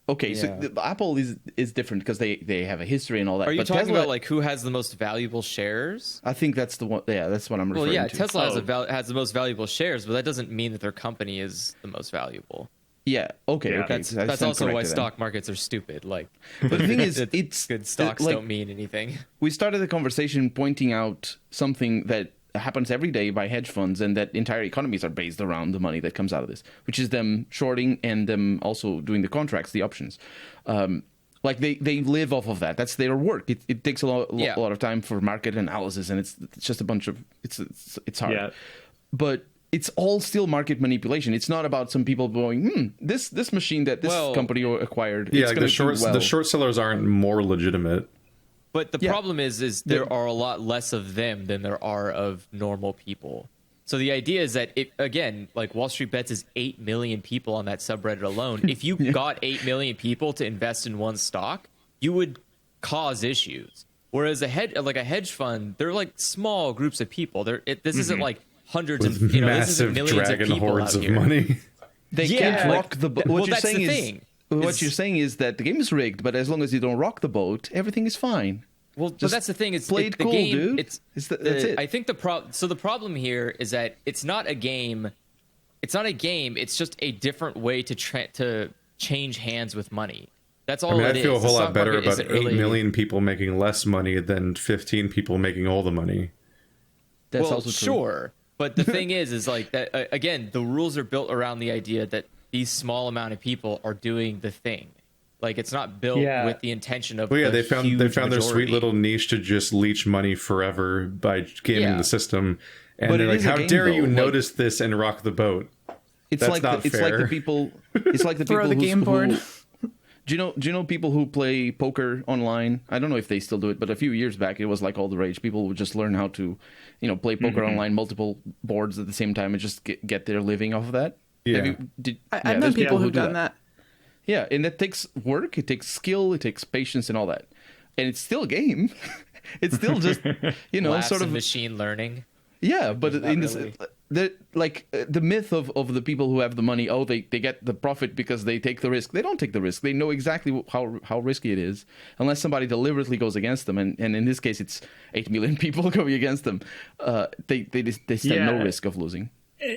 Okay, so Apple is different because they have a history and all that. Are you but talking Tesla, about like who has the most valuable shares? I think that's the one. Yeah, that's what I'm referring to. Tesla has the most valuable shares, but that doesn't mean that their company is the most valuable. Yeah. Okay. Yeah. Okay. That's also why stock markets are stupid. Like, but the thing is, it's good stocks don't mean anything. We started the conversation pointing out something that happens every day by hedge funds, and that entire economies are based around the money that comes out of this, which is them shorting and them also doing the contracts, the options. Like they live off of that. That's their work. It takes a lot of time for market analysis, and it's just a bunch of it's hard. Yeah. But it's all still market manipulation. It's not about some people going, this machine that this company acquired. Yeah, like the short sellers aren't more legitimate. But the problem is there are a lot less of them than there are of normal people. So the idea is that, like Wall Street Bets is 8 million people on that subreddit alone. If you got 8 million people to invest in one stock, you would cause issues. Whereas a hedge fund, they're like small groups of people. This isn't like hundreds of this isn't millions of people hordes out of here. money. They can't rock the boat. What you're saying is that the game is rigged, but as long as you don't rock the boat, everything is fine. Well, but that's the thing. It's play it cool, game, dude. That's it. I think the problem here is that it's not a game. It's not a game. It's just a different way to change hands with money. That's all. I feel a whole lot better about 8 million people making less money than 15 people making all the money. That's also true. Sure. But the thing is like that again. The rules are built around the idea that these small amount of people are doing the thing. Like it's not built with the intention of. Well, they found their sweet little niche to just leech money forever by gaming the system, and they're like, "How dare you notice this and rock the boat?" It's like the people. It's like the people throw the game board. Do you know people who play poker online? I don't know if they still do it, but a few years back it was like all the rage. People would just learn how to, play poker online, multiple boards at the same time, and just get their living off of that. Yeah, I've known people who've done that. Yeah, and that takes work, it takes skill, it takes patience and all that. And it's still a game. It's still just, sort of machine learning. Yeah, but in this, the myth of the people who have the money, they get the profit because they take the risk. They don't take the risk. They know exactly how risky it is, unless somebody deliberately goes against them. And in this case, it's 8 million people going against them. They stand no risk of losing.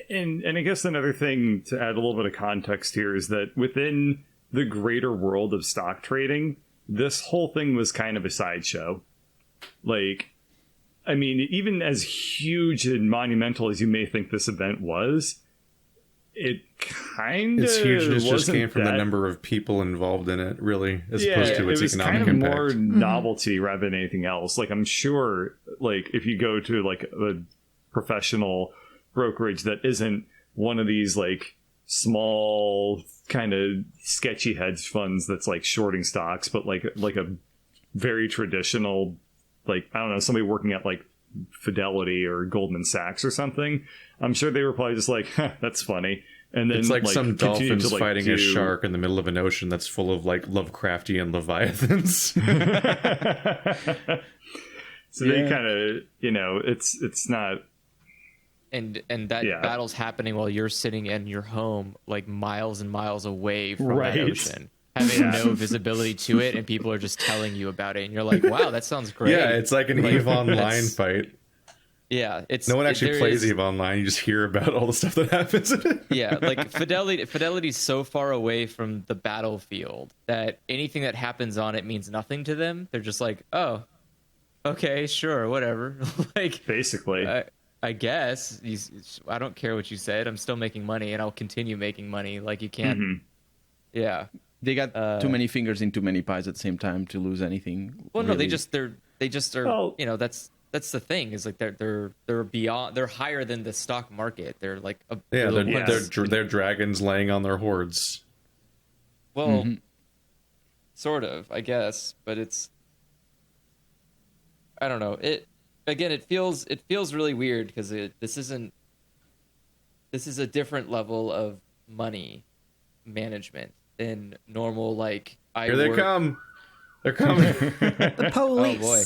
And I guess another thing to add a little bit of context here is that within the greater world of stock trading, this whole thing was kind of a sideshow. Like, I mean, even as huge and monumental as you may think this event was, it kind of its hugeness just came from the number of people involved in it, really, as opposed to its economic kind of impact. More novelty rather than anything else. Like, I'm sure, like, if you go to like a professional brokerage that isn't one of these like small kind of sketchy hedge funds that's like shorting stocks, but like a very traditional, like, I don't know, somebody working at like Fidelity or Goldman Sachs or something, I'm sure they were probably just like, that's funny. And then it's like some dolphins to, like, fighting a shark in the middle of an ocean that's full of like Lovecraftian leviathans. So they kind of, it's not. And that battle's happening while you're sitting in your home, like miles and miles away from that ocean, having no visibility to it, and people are just telling you about it, and you're like, "Wow, that sounds great." Yeah, it's like an EVE Online fight. Yeah, no one actually plays EVE Online. You just hear about all the stuff that happens in it. Yeah, like Fidelity's so far away from the battlefield that anything that happens on it means nothing to them. They're just like, "Oh, okay, sure, whatever." Like, basically. I guess I don't care what you said. I'm still making money, and I'll continue making money. Like, you can't. Mm-hmm. Yeah, they got too many fingers in too many pies at the same time to lose anything. Well, really. No, they just are. Well, that's the thing. Is like they're beyond. They're higher than the stock market. They're like they're dragons laying on their hordes. Well, sort of, I guess, but it's. I don't know it. Again, it feels really weird because this is a different level of money management than normal. Like, here they come, they're coming. The police. Oh boy.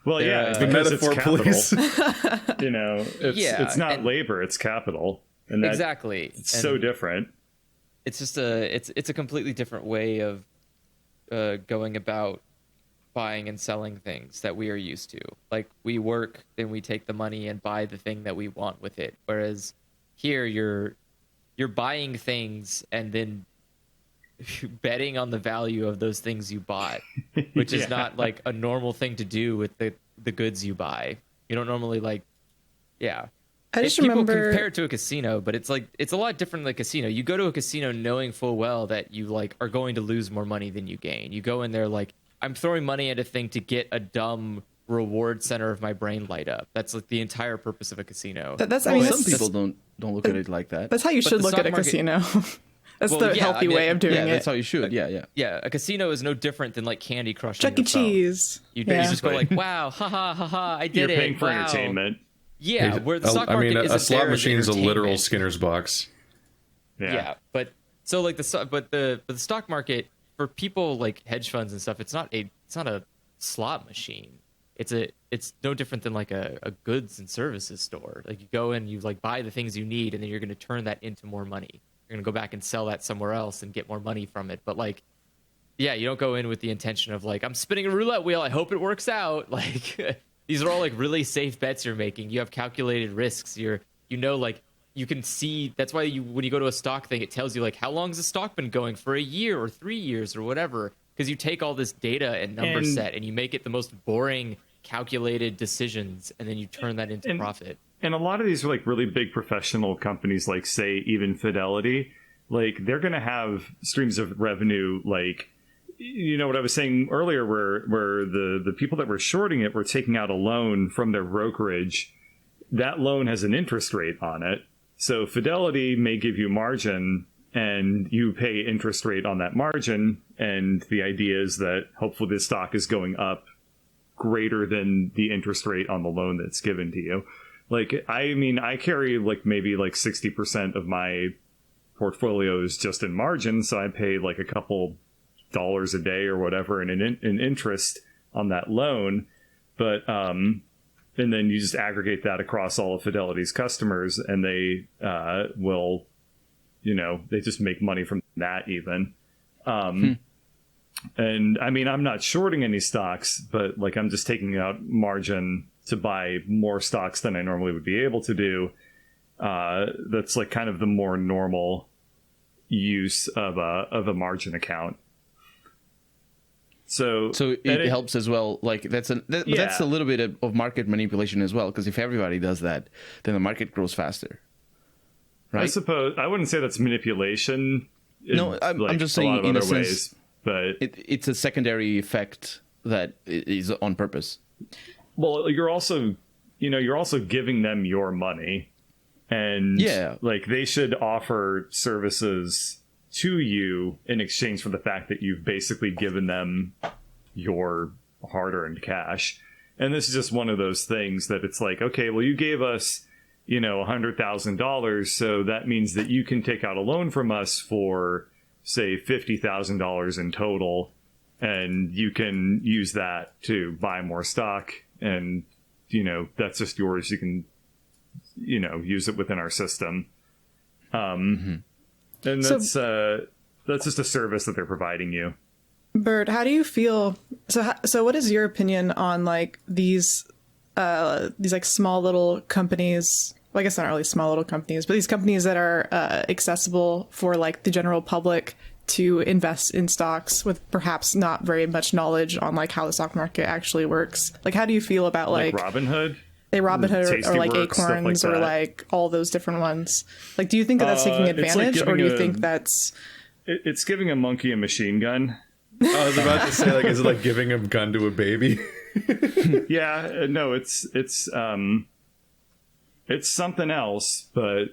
Well, yeah, the metaphor police. It's not labor; it's capital, and exactly. It's so different. It's just it's a completely different way of going about buying and selling things that we are used to. Like, we work, then we take the money and buy the thing that we want with it. Whereas here, you're buying things and then betting on the value of those things you bought, which is not like a normal thing to do with the goods you buy. You don't normally I just remember people compare it to a casino, but it's a lot different than a casino. You go to a casino knowing full well that you are going to lose more money than you gain. You go in there like, I'm throwing money at a thing to get a dumb reward center of my brain light up. That's like the entire purpose of a casino. Some people don't look at it like that. That's how you should look at a casino. That's the healthy way of doing it. That's how you should. Yeah. A casino is no different than like Candy Crush. Chuck E. Cheese. You just go like, wow, ha ha ha ha, I did it. You're paying for entertainment. Yeah, where the stock market is a slot machine is a literal Skinner's box. Yeah, but so like the stock market for people like hedge funds and stuff, it's not a slot machine. It's no different than like a goods and services store. Like, you go in, you like buy the things you need, and then you're going to turn that into more money. You're going to go back and sell that somewhere else and get more money from it. But like, yeah, you don't go in with the intention of like, I'm spinning a roulette wheel, I hope it works out. Like, these are all like really safe bets you're making. You have calculated risks. Like, you can see, that's why when you go to a stock thing, it tells you like, how long has the stock been going, for a year or 3 years or whatever, because you take all this data and number set and you make it the most boring calculated decisions, and then you turn that into profit. And a lot of these are like really big professional companies, like say even Fidelity, like they're going to have streams of revenue, like, you know what I was saying earlier, where the people that were shorting it were taking out a loan from their brokerage. That loan has an interest rate on it. So Fidelity may give you margin and you pay interest rate on that margin. And the idea is that hopefully the stock is going up greater than the interest rate on the loan that's given to you. Like, I mean, I carry like maybe like 60% of my portfolios just in margin. So I pay like a couple dollars a day or whatever in interest on that loan. But, and then you just aggregate that across all of Fidelity's customers, and they will, they just make money from that even. And I mean, I'm not shorting any stocks, but like, I'm just taking out margin to buy more stocks than I normally would be able to do. That's like kind of the more normal use of a margin account. So it helps as well. Like that's a little bit of market manipulation as well, because if everybody does that, then the market grows faster. Right? I suppose I wouldn't say that's manipulation. No, I'm just saying in a sense, ways, but it's a secondary effect that is on purpose. Well, you're also giving them your money, and like they should offer services to you in exchange for the fact that you've basically given them your hard-earned cash. And this is just one of those things that it's like, okay, well, you gave us, $100,000, so that means that you can take out a loan from us for, say, $50,000 in total, and you can use that to buy more stock, and, that's just yours. You can, use it within our system. And that's just a service that they're providing you. Bird, how do you feel? So what is your opinion on like these like small little companies? Well, I guess not really small little companies, but these companies that are accessible for like the general public to invest in stocks with perhaps not very much knowledge on like how the stock market actually works. Like, how do you feel about like Robinhood? Robinhood or like Acorns or like all those different ones? Like, do you think that that's taking advantage, or do you think that's it's giving a monkey a machine gun? I was about to say, like, is it like giving a gun to a baby? Yeah, no, it's something else, but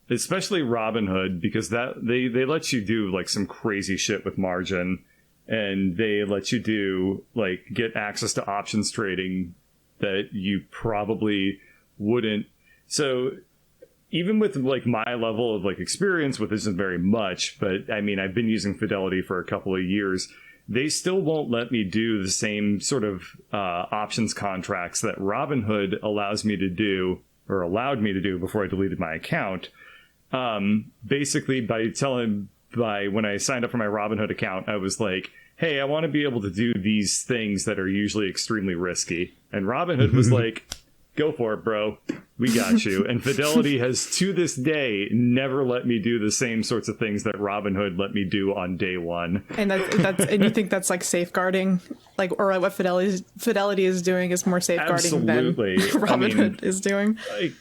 especially Robinhood, because that they let you do like some crazy shit with margin, and they let you do like get access to options trading that you probably wouldn't. So even with like my level of like experience with this isn't very much, but I mean, I've been using Fidelity for a couple of years. They still won't let me do the same sort of options contracts that Robinhood allows me to do, or allowed me to do before I deleted my account. Basically by when I signed up for my Robinhood account, I was like, hey, I want to be able to do these things that are usually extremely risky. And Robinhood was like, go for it, bro. We got you. And Fidelity has, to this day, never let me do the same sorts of things that Robinhood let me do on day one. And that's and you think that's like safeguarding, like, or what Fidelity is doing is more safeguarding Absolutely. than Robinhood is doing.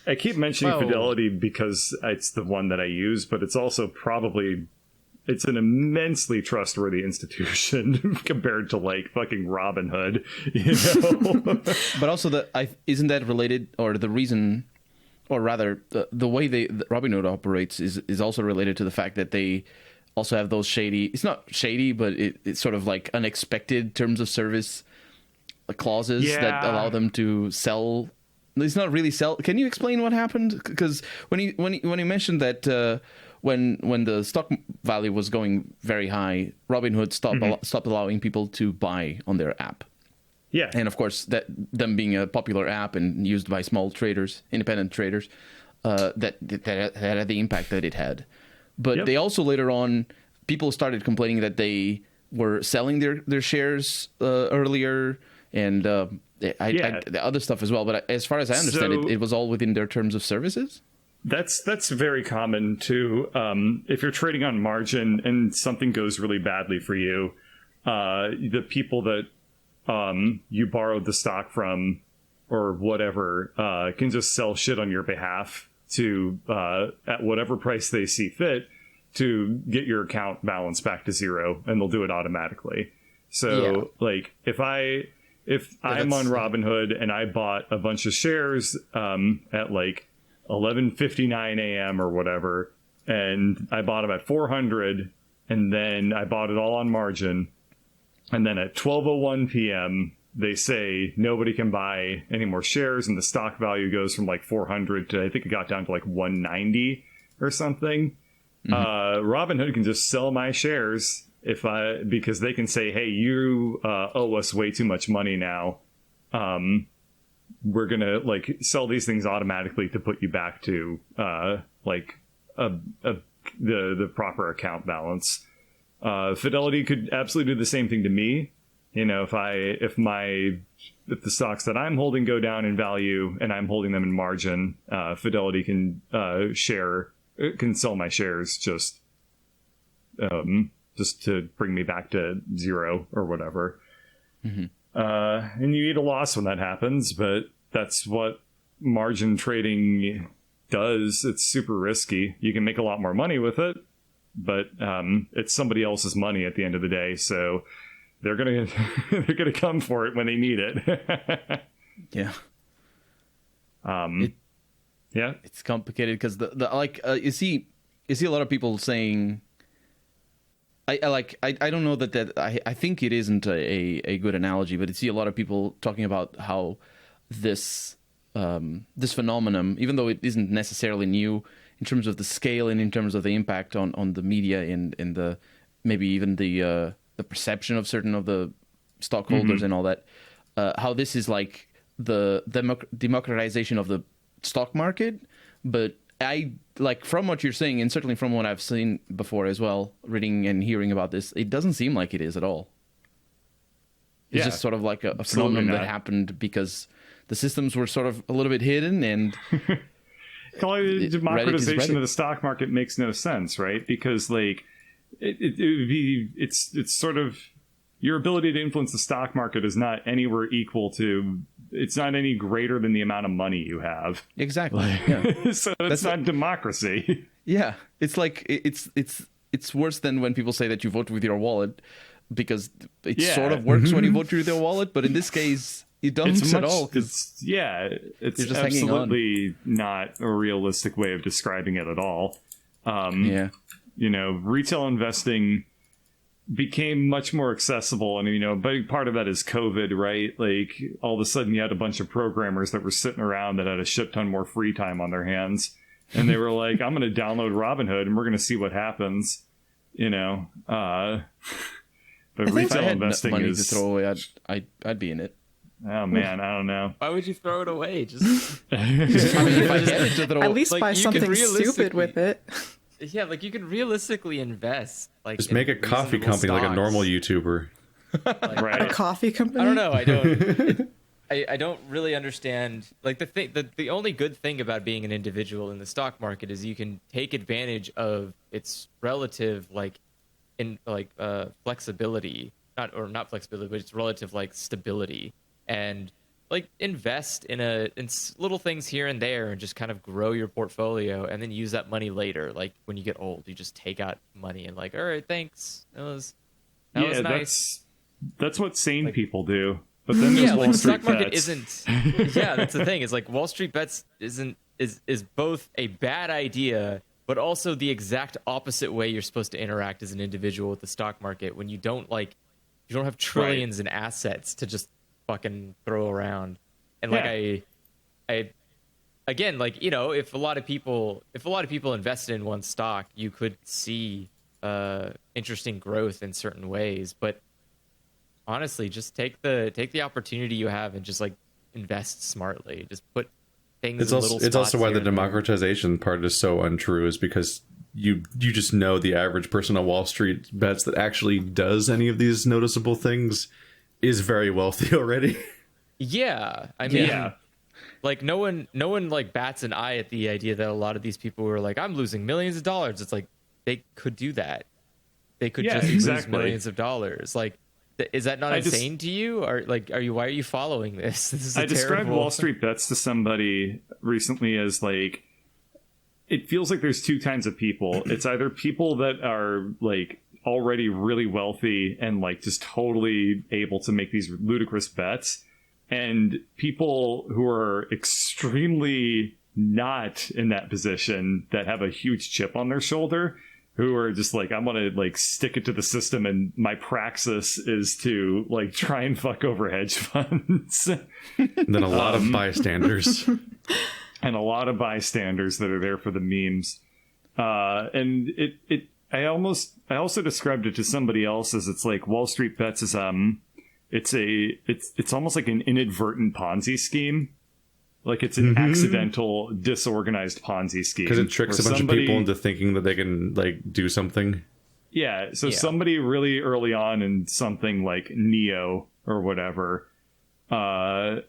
I keep mentioning Fidelity because it's the one that I use, but it's also probably... It's an immensely trustworthy institution compared to like fucking Robinhood, you know. But also, isn't that related, or the reason, or rather, the way Robinhood operates is also related to the fact that they also have those shady. It's not shady, but it's sort of like unexpected terms of service clauses that allow them to sell. It's not really sell. Can you explain what happened? Because when you mentioned that. When the stock value was going very high, Robinhood stopped allowing people to buy on their app. Yeah, and of course, that them being a popular app and used by small traders, independent traders, that had the impact that it had. But they also later on, people started complaining that they were selling their shares earlier, and the other stuff as well. But as far as I understand, it was all within their terms of services. That's very common too. If you're trading on margin and something goes really badly for you, the people that you borrowed the stock from or whatever can just sell shit on your behalf to at whatever price they see fit to get your account balance back to zero, and they'll do it automatically. So like if I'm on Robinhood and I bought a bunch of shares at like 11:59 a.m. or whatever, and I bought them at 400, and then I bought it all on margin, and then at 12:01 p.m. they say nobody can buy any more shares, and the stock value goes from like 400 to, I think it got down to like 190 or something. Robinhood can just sell my shares because they can say, hey, you owe us way too much money now. We're going to like sell these things automatically to put you back to the proper account balance. Fidelity could absolutely do the same thing to me. You know, if the stocks that I'm holding go down in value and I'm holding them in margin, Fidelity can sell my shares just to bring me back to zero or whatever. Mm-hmm. And you eat a loss when that happens, but that's what margin trading does. It's super risky. You can make a lot more money with it, but it's somebody else's money at the end of the day. So they're gonna come for it when they need it. Yeah. It's complicated because you see a lot of people saying. I don't know that I think it isn't a good analogy, but I see a lot of people talking about how this phenomenon, even though it isn't necessarily new in terms of the scale and in terms of the impact on the media and the maybe even the perception of certain of the stockholders and all that, how this is like the democratization of the stock market, but I like from what you're saying, and certainly from what I've seen before as well, reading and hearing about this, it doesn't seem like it is at all. It's just sort of like a phenomenon that happened because the systems were sort of a little bit hidden, and democratization of the stock market makes no sense, right? Because like it's sort of your ability to influence the stock market is not anywhere equal to. It's not any greater than the amount of money you have. Exactly. Yeah. So it's not democracy. Yeah. It's like it's worse than when people say that you vote with your wallet, because it sort of works when you vote with your wallet, but in this case it doesn't at all. It's absolutely not a realistic way of describing it at all. You know, retail investing became much more accessible, and you know, a big part of that is COVID, right? Like all of a sudden you had a bunch of programmers that were sitting around that had a shit ton more free time on their hands, and they were like, I'm going to download Robinhood and we're going to see what happens, you know. But retail investing money is to throw away. I'd be in it. Oh man, I don't know. Why would you throw it away? Just I mean, if I had it to throw, at least buy something stupid with it. Yeah, like you can realistically invest. Like just make a coffee company like a normal YouTuber. Like, Right. A coffee company? I don't know. I don't really understand. Like the only good thing about being an individual in the stock market is you can take advantage of its relative flexibility, not flexibility, but its relative like stability, and like invest in little things here and there and just kind of grow your portfolio and then use that money later. Like when you get old, you just take out money and like, all right, thanks. That was nice. That's what sane people do. But then there's Wall the Street stock market Bets. isn't. Yeah, that's the thing. Is like Wall Street Bets is both a bad idea, but also the exact opposite way you're supposed to interact as an individual with the stock market when you don't have trillions in assets to just fucking throw around. And like I again, like, you know, if a lot of people invested in one stock, you could see interesting growth in certain ways, but honestly, just take the opportunity you have and just like invest smartly. Just put things. It's also why the democratization part is so untrue, is because you just know the average person on Wall Street Bets that actually does any of these noticeable things is very wealthy already. Yeah, I mean, like no one like bats an eye at the idea that a lot of these people who are like, I'm losing millions of dollars. It's like they could do that. They could just lose millions of dollars. Like, is that not insane to you? Or like, why are you following this? This is I described Wall Street Bets to somebody recently as like, it feels like there's two kinds of people. It's either people that are like already really wealthy and like just totally able to make these ludicrous bets, and people who are extremely not in that position that have a huge chip on their shoulder, who are just like, I'm gonna like stick it to the system, and my praxis is to like try and fuck over hedge funds. And then a lot of bystanders. And a lot of bystanders that are there for the memes. And I also described it to somebody else as, it's like Wall Street Bets is it's almost like an inadvertent Ponzi scheme. Like it's an accidental, disorganized Ponzi scheme. Because it tricks a bunch of people into thinking that they can like do something. Yeah, so somebody really early on in something like Neo or whatever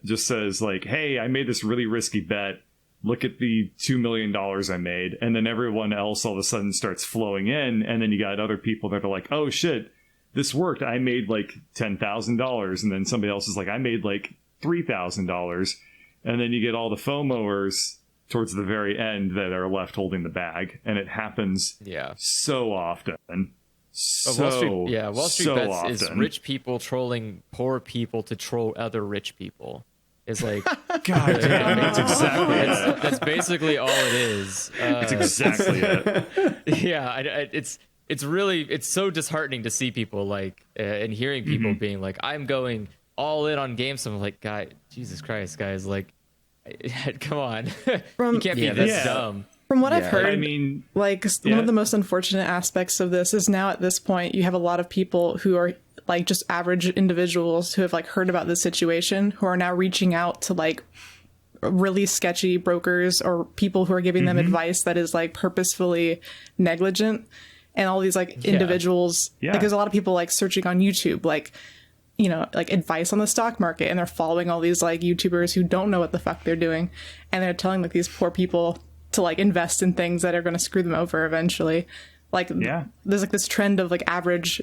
just says like, hey, I made this really risky bet. Look at the $2 million I made. And then everyone else all of a sudden starts flowing in. And then you got other people that are like, oh shit, this worked. I made like $10,000. And then somebody else is like, I made like $3,000. And then you get all the FOMOers towards the very end that are left holding the bag. And it happens so often. Wall Street Bets often. is rich people trolling poor people to troll other rich people. Is like, God damn, that's exactly it. That's basically all it is. That's exactly it. Yeah, it's so disheartening to see people like and hearing people being like, I'm going all in on GameStop. I'm like, God, Jesus Christ, guys, like, come on, you can't be this dumb. From what I've heard, I mean, like one of the most unfortunate aspects of this is now at this point you have a lot of people who are like just average individuals who have like heard about this situation, who are now reaching out to like really sketchy brokers or people who are giving them advice that is like purposefully negligent, and all these like individuals. Like there's a lot of people like searching on YouTube, like, you know, like advice on the stock market, and they're following all these like YouTubers who don't know what the fuck they're doing, and they're telling like these poor people to like invest in things that are going to screw them over eventually. Like there's like this trend of like average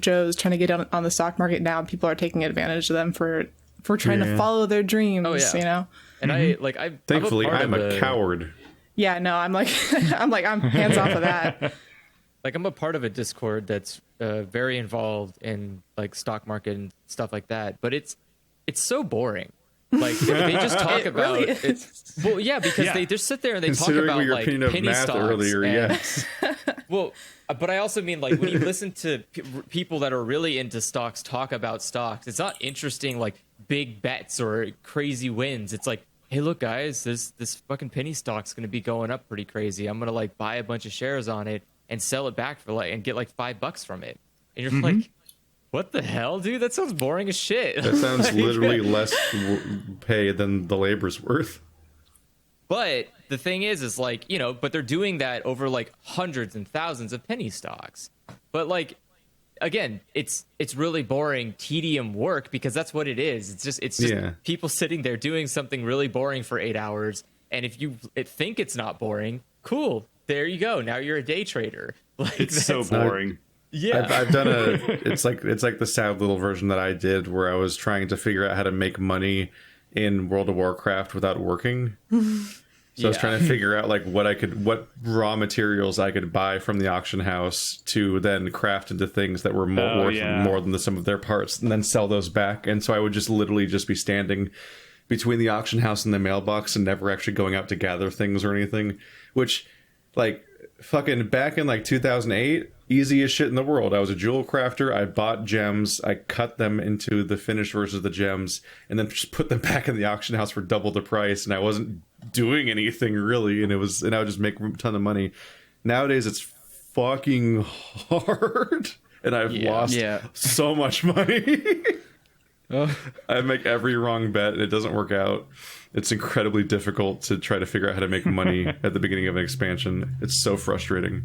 Joes trying to get on the stock market now, and people are taking advantage of them for trying to follow their dreams, you know? And thankfully I'm a coward. Yeah, no, I'm hands off of that. Like I'm a part of a Discord that's very involved in like stock market and stuff like that, but it's so boring. Like they just talk about really it. Well, yeah, because they just sit there and they talk about your like opinion of penny math stocks. Earlier, And, yes. Well, but I also mean like when you listen to people that are really into stocks talk about stocks, it's not interesting like big bets or crazy wins. It's like, hey, look, guys, this fucking penny stock's going to be going up pretty crazy. I'm going to like buy a bunch of shares on it and sell it back for like and get like $5 from it. And you're like, what the hell, dude? That sounds boring as shit. That sounds literally less pay than the labor's worth. But the thing is like, you know, but they're doing that over like hundreds and thousands of penny stocks. But like, again, it's really boring tedium work, because that's what it is. It's just people sitting there doing something really boring for 8 hours. And if you think it's not boring, cool, there you go. Now you're a day trader. Like, it's so boring. Yeah, I've done it's like the sad little version that I did, where I was trying to figure out how to make money in World of Warcraft without working. So I was trying to figure out like what raw materials I could buy from the auction house to then craft into things that were worth more than the sum of their parts, and then sell those back. And so I would just literally just be standing between the auction house and the mailbox and never actually going out to gather things or anything, which, like, fucking back in like 2008, easiest shit in the world. I was a jewel crafter. I bought gems. I cut them into the finished versions of the gems and then just put them back in the auction house for double the price. And I wasn't doing anything really. And I would just make a ton of money. Nowadays, it's fucking hard. And I've lost so much money. I make every wrong bet and it doesn't work out. It's incredibly difficult to try to figure out how to make money at the beginning of an expansion. It's so frustrating.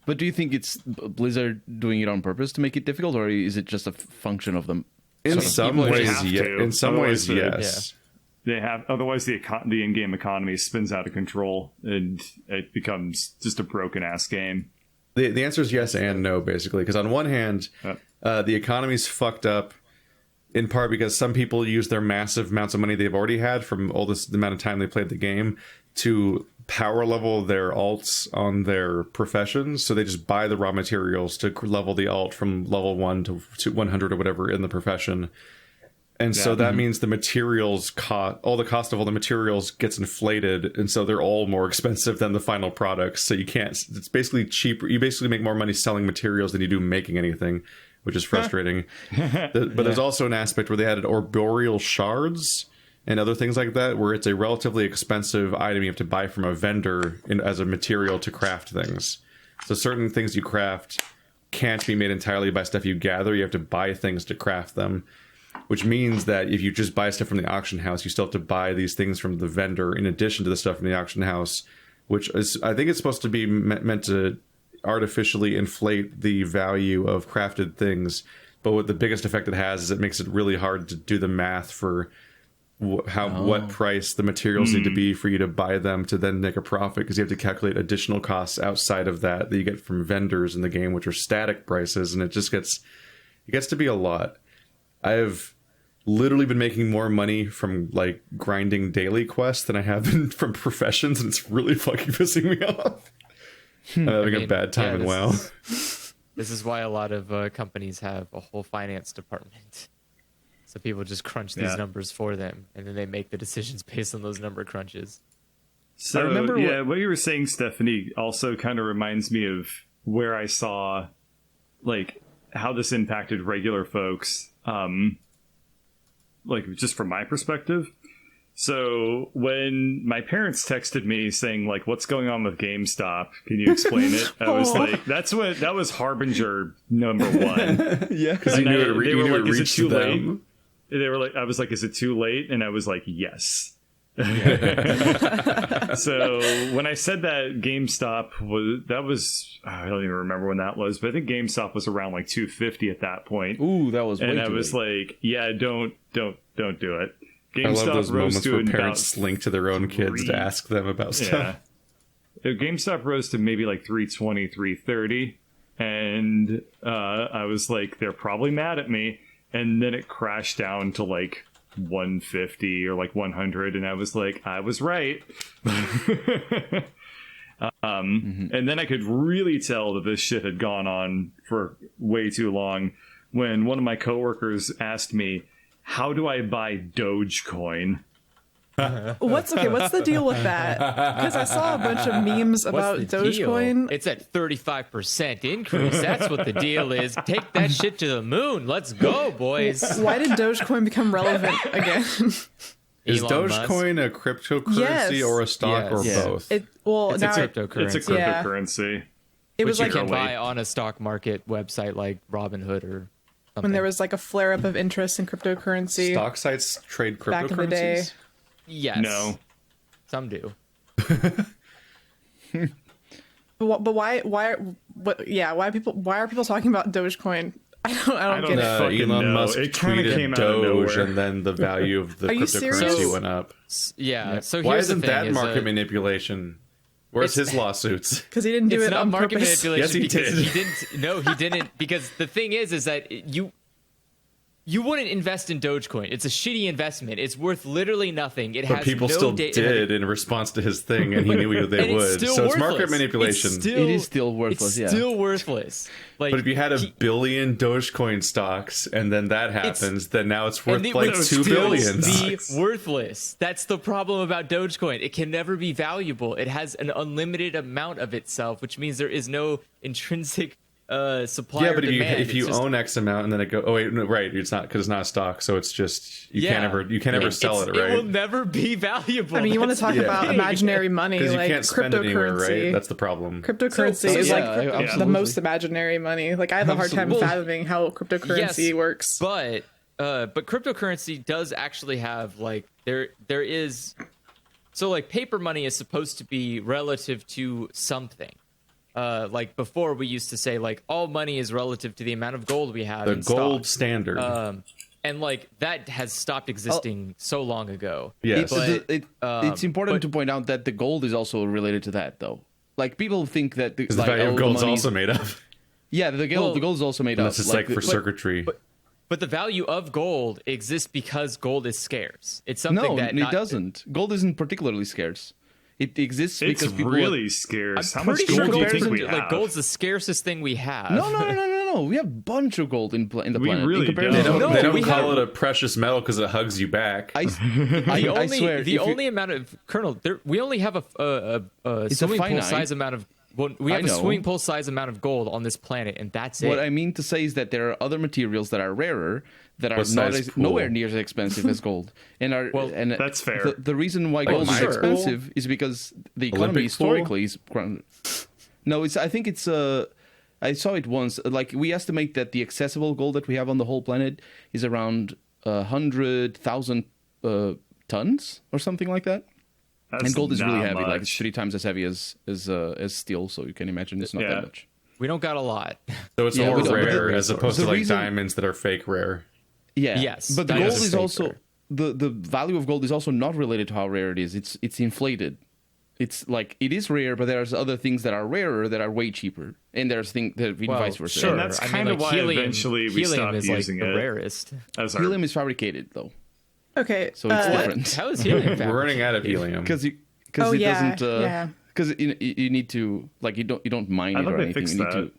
But do you think it's Blizzard doing it on purpose to make it difficult, or is it just a function of them? In some ways, yes. They have. Otherwise, the in-game economy spins out of control and it becomes just a broken-ass game. The answer is yes and no, basically. Because on one hand, the economy's fucked up, in part because some people use their massive amounts of money they've already had from all this the amount of time they played the game to power level their alts on their professions. So they just buy the raw materials to level the alt from level 1 to 100 or whatever in the profession. And so that means the materials all the cost of all the materials gets inflated, and so they're all more expensive than the final products. So you can't. It's basically cheaper. You basically make more money selling materials than you do making anything, which is frustrating. But there's also an aspect where they added arboreal shards and other things like that, where it's a relatively expensive item you have to buy from a vendor as a material to craft things. So certain things you craft can't be made entirely by stuff you gather. You have to buy things to craft them, which means that if you just buy stuff from the auction house, you still have to buy these things from the vendor in addition to the stuff from the auction house, which is, I think it's supposed to be meant to artificially inflate the value of crafted things. But what the biggest effect it has is it makes it really hard to do the math for what price the materials need to be for you to buy them to then make a profit, because you have to calculate additional costs outside of that you get from vendors in the game, which are static prices, and it gets to be a lot. I've literally been making more money from like grinding daily quests than I have been from professions, and it's really fucking pissing me off. I'm having a bad time in WoW. This is why a lot of companies have a whole finance department. So people just crunch these numbers for them, and then they make the decisions based on those number crunches. So, I remember what you were saying, Stephanie, also kind of reminds me of where I saw, like, how this impacted regular folks, like, just from my perspective. So when my parents texted me saying, like, what's going on with GameStop? Can you explain it? I was like, that was Harbinger number one. Yeah, because you knew it is it too them. late? They were like, I was like, is it too late? And I was like, yes. So when I said that GameStop I don't even remember when that was, but I think GameStop was around like 250 at that point. Ooh, that was way and I too was late. like, yeah, don't do it. GameStop I love those moments where parents about slink to their own kids to ask them about stuff. Yeah. GameStop rose to maybe like 320, 330, and I was like, they're probably mad at me. And then it crashed down to like 150 or like 100, and I was like, I was right. And then I could really tell that this shit had gone on for way too long when one of my coworkers asked me, how do I buy Dogecoin? What's the deal with that? Because I saw a bunch of memes about Dogecoin. Deal? It's at 35% increase. That's what the deal is. Take that shit to the moon. Let's go, boys. Why did Dogecoin become relevant again? Is Dogecoin a cryptocurrency or a stock or both? It's a cryptocurrency. It's a cryptocurrency. It was you like can buy on a stock market website like Robinhood or something. When there was like a flare up of interest in cryptocurrency. Stock sites trade cryptocurrencies? Back in the day. Yes. No. Some do. But why what? Yeah, why are people talking about Dogecoin? I don't get it. Elon Musk It kinda tweeted came out of Doge, nowhere. and then the value of the Are you cryptocurrency serious? went up. Yeah. So Why here's the isn't thing, that is market that manipulation? Where's his lawsuits? Because he didn't do it's it not on market purpose. manipulation Yes, he because did. he didn't. No, he didn't. Because the thing is that you wouldn't invest in Dogecoin. It's a shitty investment. It's worth literally nothing. It But has people no still data. did in response to his thing, and he knew they And would. it's still So it's worthless. market manipulation. It's still, It is still worthless, It's yeah. still worthless. Like, But if you had a billion Dogecoin stocks and then that happens, then now it's worth and it like would 2 still billion. be worthless. That's the problem about Dogecoin. It can never be valuable. It has an unlimited amount of itself, which means there is no intrinsic supply. Yeah, or but demand. if you It's just- own X amount and then it go, oh wait, no, right, it's not because it's not a stock, so it's just you can't ever sell it, right? It will never be valuable. I mean, you want to That's talk the about thing. imaginary money, Because you like can't spend it anywhere, cryptocurrency. right? That's the problem. Cryptocurrency So- is yeah, like absolutely. the most imaginary money. Like I have a hard time Absolutely. fathoming how cryptocurrency works. But cryptocurrency does actually have like there is, so like paper money is supposed to be relative to something. Like before we used to say like all money is relative to the amount of gold we have The in gold stock. standard. And like that has stopped existing so long ago. Yes. It's important to point out that the gold is also related to that, though. Like people think that Because the value of gold's also made up. yeah, the gold is also made Unless up. it's like for circuitry. But the value of gold exists because gold is scarce. It's something no, that it doesn't. Gold isn't particularly scarce. It exists It's because people really scarce. How much pretty gold sure do you gold think we isn't- have? like gold's the scarcest thing we have. No. We have a bunch of gold in the We planet. really in comparison don't. to- No, they don't we call have- it a precious metal because it hugs you back. I swear. The only amount of Colonel, we only have a swimming pool finite. size amount of. Well, we have I a know. swimming pool size amount of gold on this planet, and that's it. What I mean to say is that there are other materials that are rarer, that are What size pool? nowhere near as expensive as gold, and and that's fair. The reason why gold is my expensive is because the economy Olympic historically is. No, I think it's I saw it once. Like we estimate that the accessible gold that we have on the whole planet is around 100,000 tons or something like that. That's And gold is really not heavy, like it's much. 3 times as heavy as steel. So you can imagine it's not Yeah. that much. we don't got a lot. So it's Yeah, more we don't- rare but as opposed to the like reason- diamonds that are fake rare. Yeah. Yes, But the that gold is is safer. also the value of gold is also not related to how rare it is. It's inflated. It's like it is rare, but there's other things that are rarer that are way cheaper, and there's things that vice versa. Sure. And that's I mean, kinda like, why eventually we helium stopped is using like it. the rarest. As our, Helium is fabricated though, Okay, so it's different. How is helium? We're running out of helium. Because it yeah, doesn't. yeah. Because you need to like you don't mine I it thought or they anything. fixed You need that. to.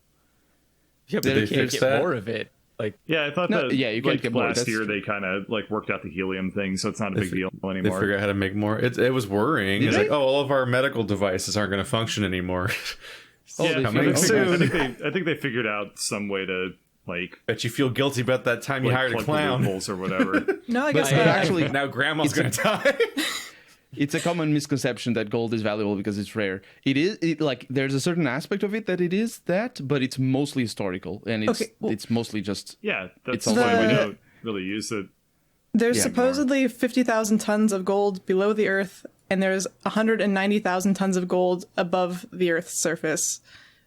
Yeah, but Did they they can't fix get that? more of it. Like yeah, I thought No, that yeah, you can't like get more, last that's year true. they kind of like worked out the helium thing, so it's not a big deal They anymore. figure out how to make more. It was worrying. It's they? like, oh, all of our medical devices aren't going to function anymore. Yeah, they coming I soon. think they figured out some way to like, Bet you feel guilty about that time you hired a plug the clown. loopholes or whatever. No, I guess But not. actually, Now grandma's going to die. it's a common misconception that gold is valuable because it's rare. It is like there's a certain aspect of it that it is that, but it's mostly historical and it's Okay, well- it's mostly just Yeah, that's It's also why we the- don't really use it. There's Yeah, supposedly 50,000 tons of gold below the Earth, and there's 190,000 tons of gold above the Earth's surface.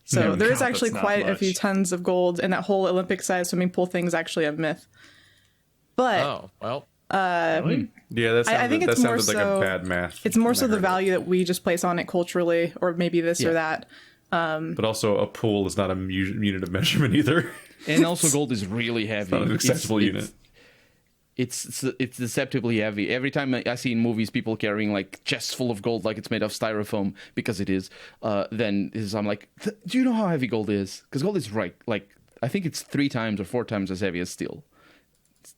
So there is God, actually that's not quite a few much. tons of gold, and that whole Olympic-sized swimming pool thing is actually a myth. But oh well, Really? Yeah, that sounded, I think that it's more sounded like so- a bad math. it's more so when I the heard value that we just place on it culturally, or maybe this or that. it. But also, a pool is not a unit of measurement either. and also gold is really heavy. Not an accessible unit. It's deceptively heavy. Every time I see in movies people carrying like chests full of gold, like it's made of styrofoam because it is. Then I'm like, do you know how heavy gold is? Because gold is like I think it's 3 times or 4 times as heavy as steel.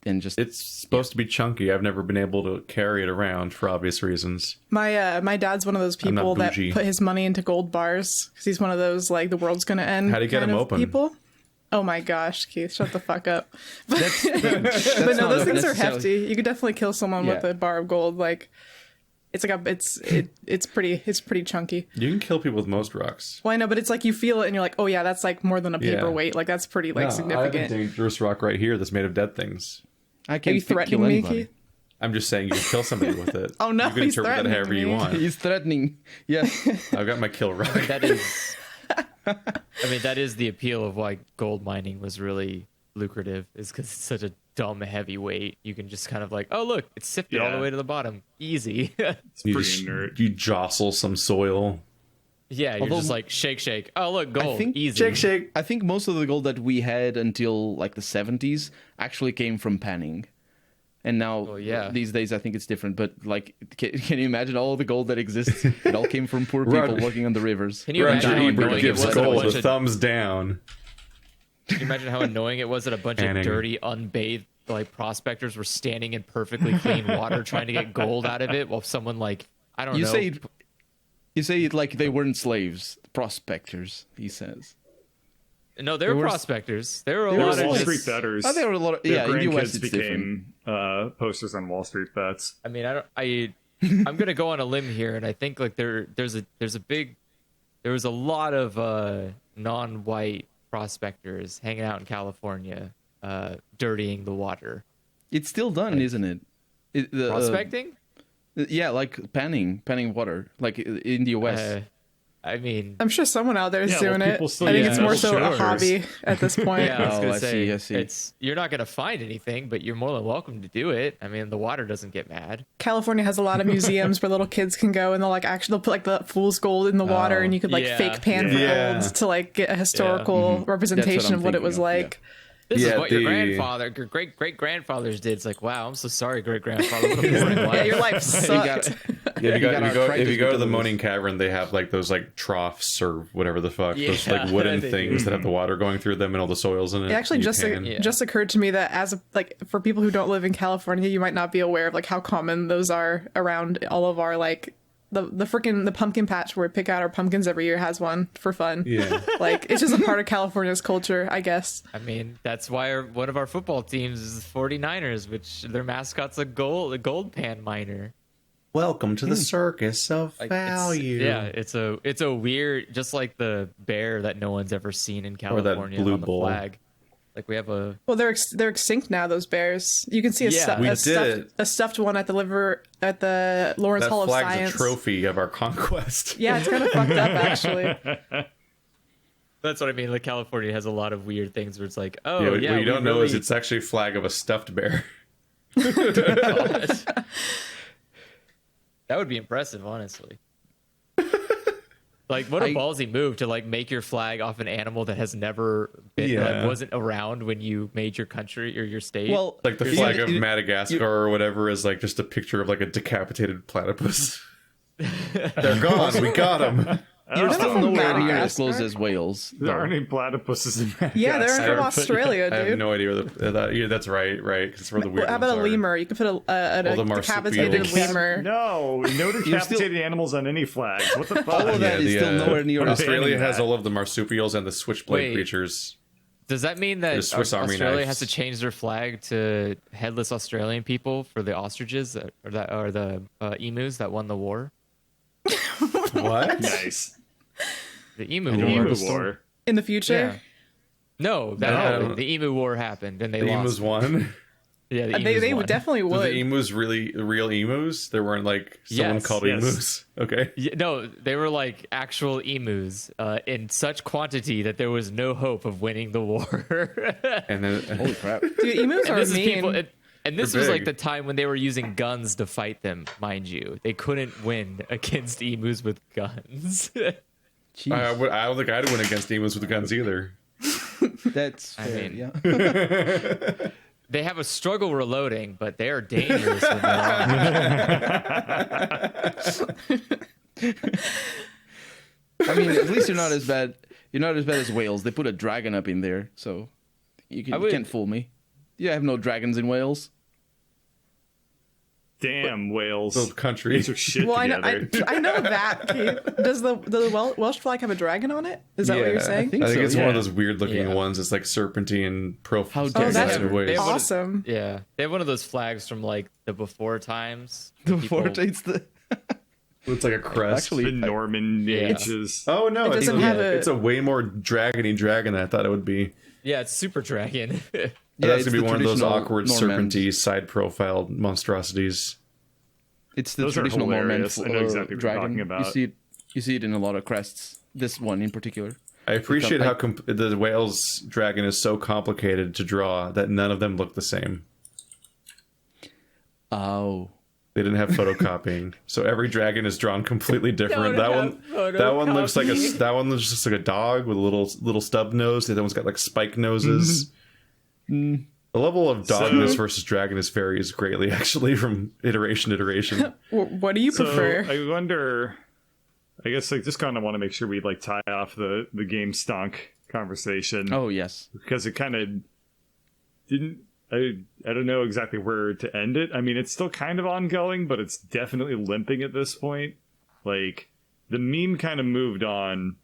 And just It's supposed to be chunky. I've never been able to carry it around for obvious reasons. My dad's one of those I'm not people that bougie. put his money into gold bars because he's one of those like the world's gonna end. How do you get kind him of open? People. Oh my gosh, Keith, shut the fuck up. that's But no, not those things are necessarily- hefty. You could definitely kill someone with Yeah. a bar of gold. Like, it's like it's pretty chunky. You can kill people with most rocks. Well, I know, but it's like you feel it and you're like, oh yeah, that's like more than a Yeah. paperweight. Like that's pretty like No, I have a significant. dangerous rock right here that's made of dead things. I Are can't you kill threatening me, anybody. Keith? I'm just saying you can kill somebody with it. Oh, no, you can he's interpret that threatening however you me. want. He's threatening. Yeah. I've got my kill rock. that is I mean, that is the appeal of why gold mining was really lucrative, is because it's such a dumb heavy weight. You can just kind of like, oh look, it's sifted all the way to the bottom, easy. It's pretty inert. You jostle some soil. Yeah, you're just like shake. Oh look, gold, easy. Shake. I think most of the gold that we had until like the 70s actually came from panning. And now, these days, I think it's different. But like, can you imagine all the gold that exists? It all came from poor people working on the rivers. Can you imagine how annoying it was? Gold with thumbs down. Can you imagine how annoying it was that a bunch of dirty, unbathed like prospectors were standing in perfectly clean water trying to get gold out of it, while someone like you say it like they weren't slaves, prospectors. He says. No, they were prospecters. There were a lot of Wall Street bettors. Oh, there were a lot of in the US it's became posters on Wall Street Bets. I mean, I'm gonna go on a limb here, and I think like there was a lot of non-white prospectors hanging out in California, dirtying the water. It's still done, isn't it? Prospecting? Yeah, like panning water, like in the US. I mean, I'm sure someone out there is doing it. I still think use it's more so a showers. hobby at this point. Yeah, I was gonna say, I see. you're not gonna find anything, but you're more than welcome to do it. I mean, the water doesn't get mad. California has a lot of museums where little kids can go and they'll put like the fool's gold in the water, and you could like fake pan for gold to like get a historical representation of what it was like. This is what your great grandfathers did. It's like, wow, I'm so sorry, great grandfather. What a boring life. Yeah, your life sucked. If you go to the Moaning Cavern, they have like those like troughs or whatever the fuck, those like wooden things that have the water going through them and all the soils in it. It actually just occurred to me that for people who don't live in California, you might not be aware of like how common those are around all of our like the pumpkin patch where we pick out our pumpkins every year has one for fun. Yeah. Like it's just a part of California's culture, I guess. I mean, that's why one of our football teams is the 49ers, which their mascot's a gold pan miner. Welcome to the circus of value. It's a weird, just like the bear that no one's ever seen in California blue on the bull. Flag. Like we have a they're extinct now. Those bears. You can see a stuffed one at the Lawrence Hall of Science. That flag's a trophy of our conquest. Yeah, it's kind of fucked up actually. That's what I mean. Like California has a lot of weird things where it's like, what you don't know is it's actually a flag of a stuffed bear. That would be impressive, honestly. Like, what a ballsy move to like make your flag off an animal that has never been, wasn't around when you made your country or your state. Well, like the flag of Madagascar or whatever is like just a picture of like a decapitated platypus. They're gone. We got them. You're still nowhere near as close as Wales. There aren't any platypuses in Madagascar. Yeah, they're from Australia, dude. I have no idea where that's right. Because it's where the weird How about a lemur? You could put a decapitated lemur. No decapitated animals on any flags. What the fuck? All of that is still nowhere near Australia has all of the marsupials and the switchblade creatures. Does that mean that Australia has to change their flag to headless Australian people for the ostriches or the emus that won the war? What? Nice. The emu war. In the future? Yeah. No, that happened. The emu war happened, and they lost. Emus won. Yeah, they definitely would. The emus really real emus? There weren't like someone called emus. Okay. Yeah, no, they were like actual emus in such quantity that there was no hope of winning the war. And then, holy crap, dude, emus are mean. And this was like the time when they were using guns to fight them, mind you. They couldn't win against emus with guns. I don't think I'd win against emus with guns either. That's fair, yeah. They have a struggle reloading, but they are dangerous when they're I mean, at least you're not as bad. You're not as bad as Wales. They put a dragon up in there, so you can't fool me. You have no dragons in Wales. Damn, Wales. Those countries. Get your shit together. I know that, Keith. Does the Welsh flag have a dragon on it? Is that what you're saying? I think it's one of those weird looking ones. It's like serpentine profile. Oh, that's awesome. They have one of those flags from like the before times. It's like a crest. Actually, the Norman ages. Oh no, it's a way more dragony dragon than I thought it would be. Yeah, it's super dragon. That's gonna be one of those awkward serpenty side profile monstrosities. It's the traditional Norman dragon. You're talking about. You see it in a lot of crests. This one in particular. I appreciate how the whale's dragon is so complicated to draw that none of them look the same. Oh. They didn't have photocopying, so every dragon is drawn completely different. That one looks like just like a dog with a little stub nose. The other one's got like spike noses. The level of dogness versus dragonness varies greatly, actually, from iteration to iteration. What do you prefer? I wonder. I guess I just kind of want to make sure we like tie off the game stunk conversation. Oh yes, because it kind of didn't. I don't know exactly where to end it. I mean, it's still kind of ongoing, but it's definitely limping at this point. Like, the meme kind of moved on,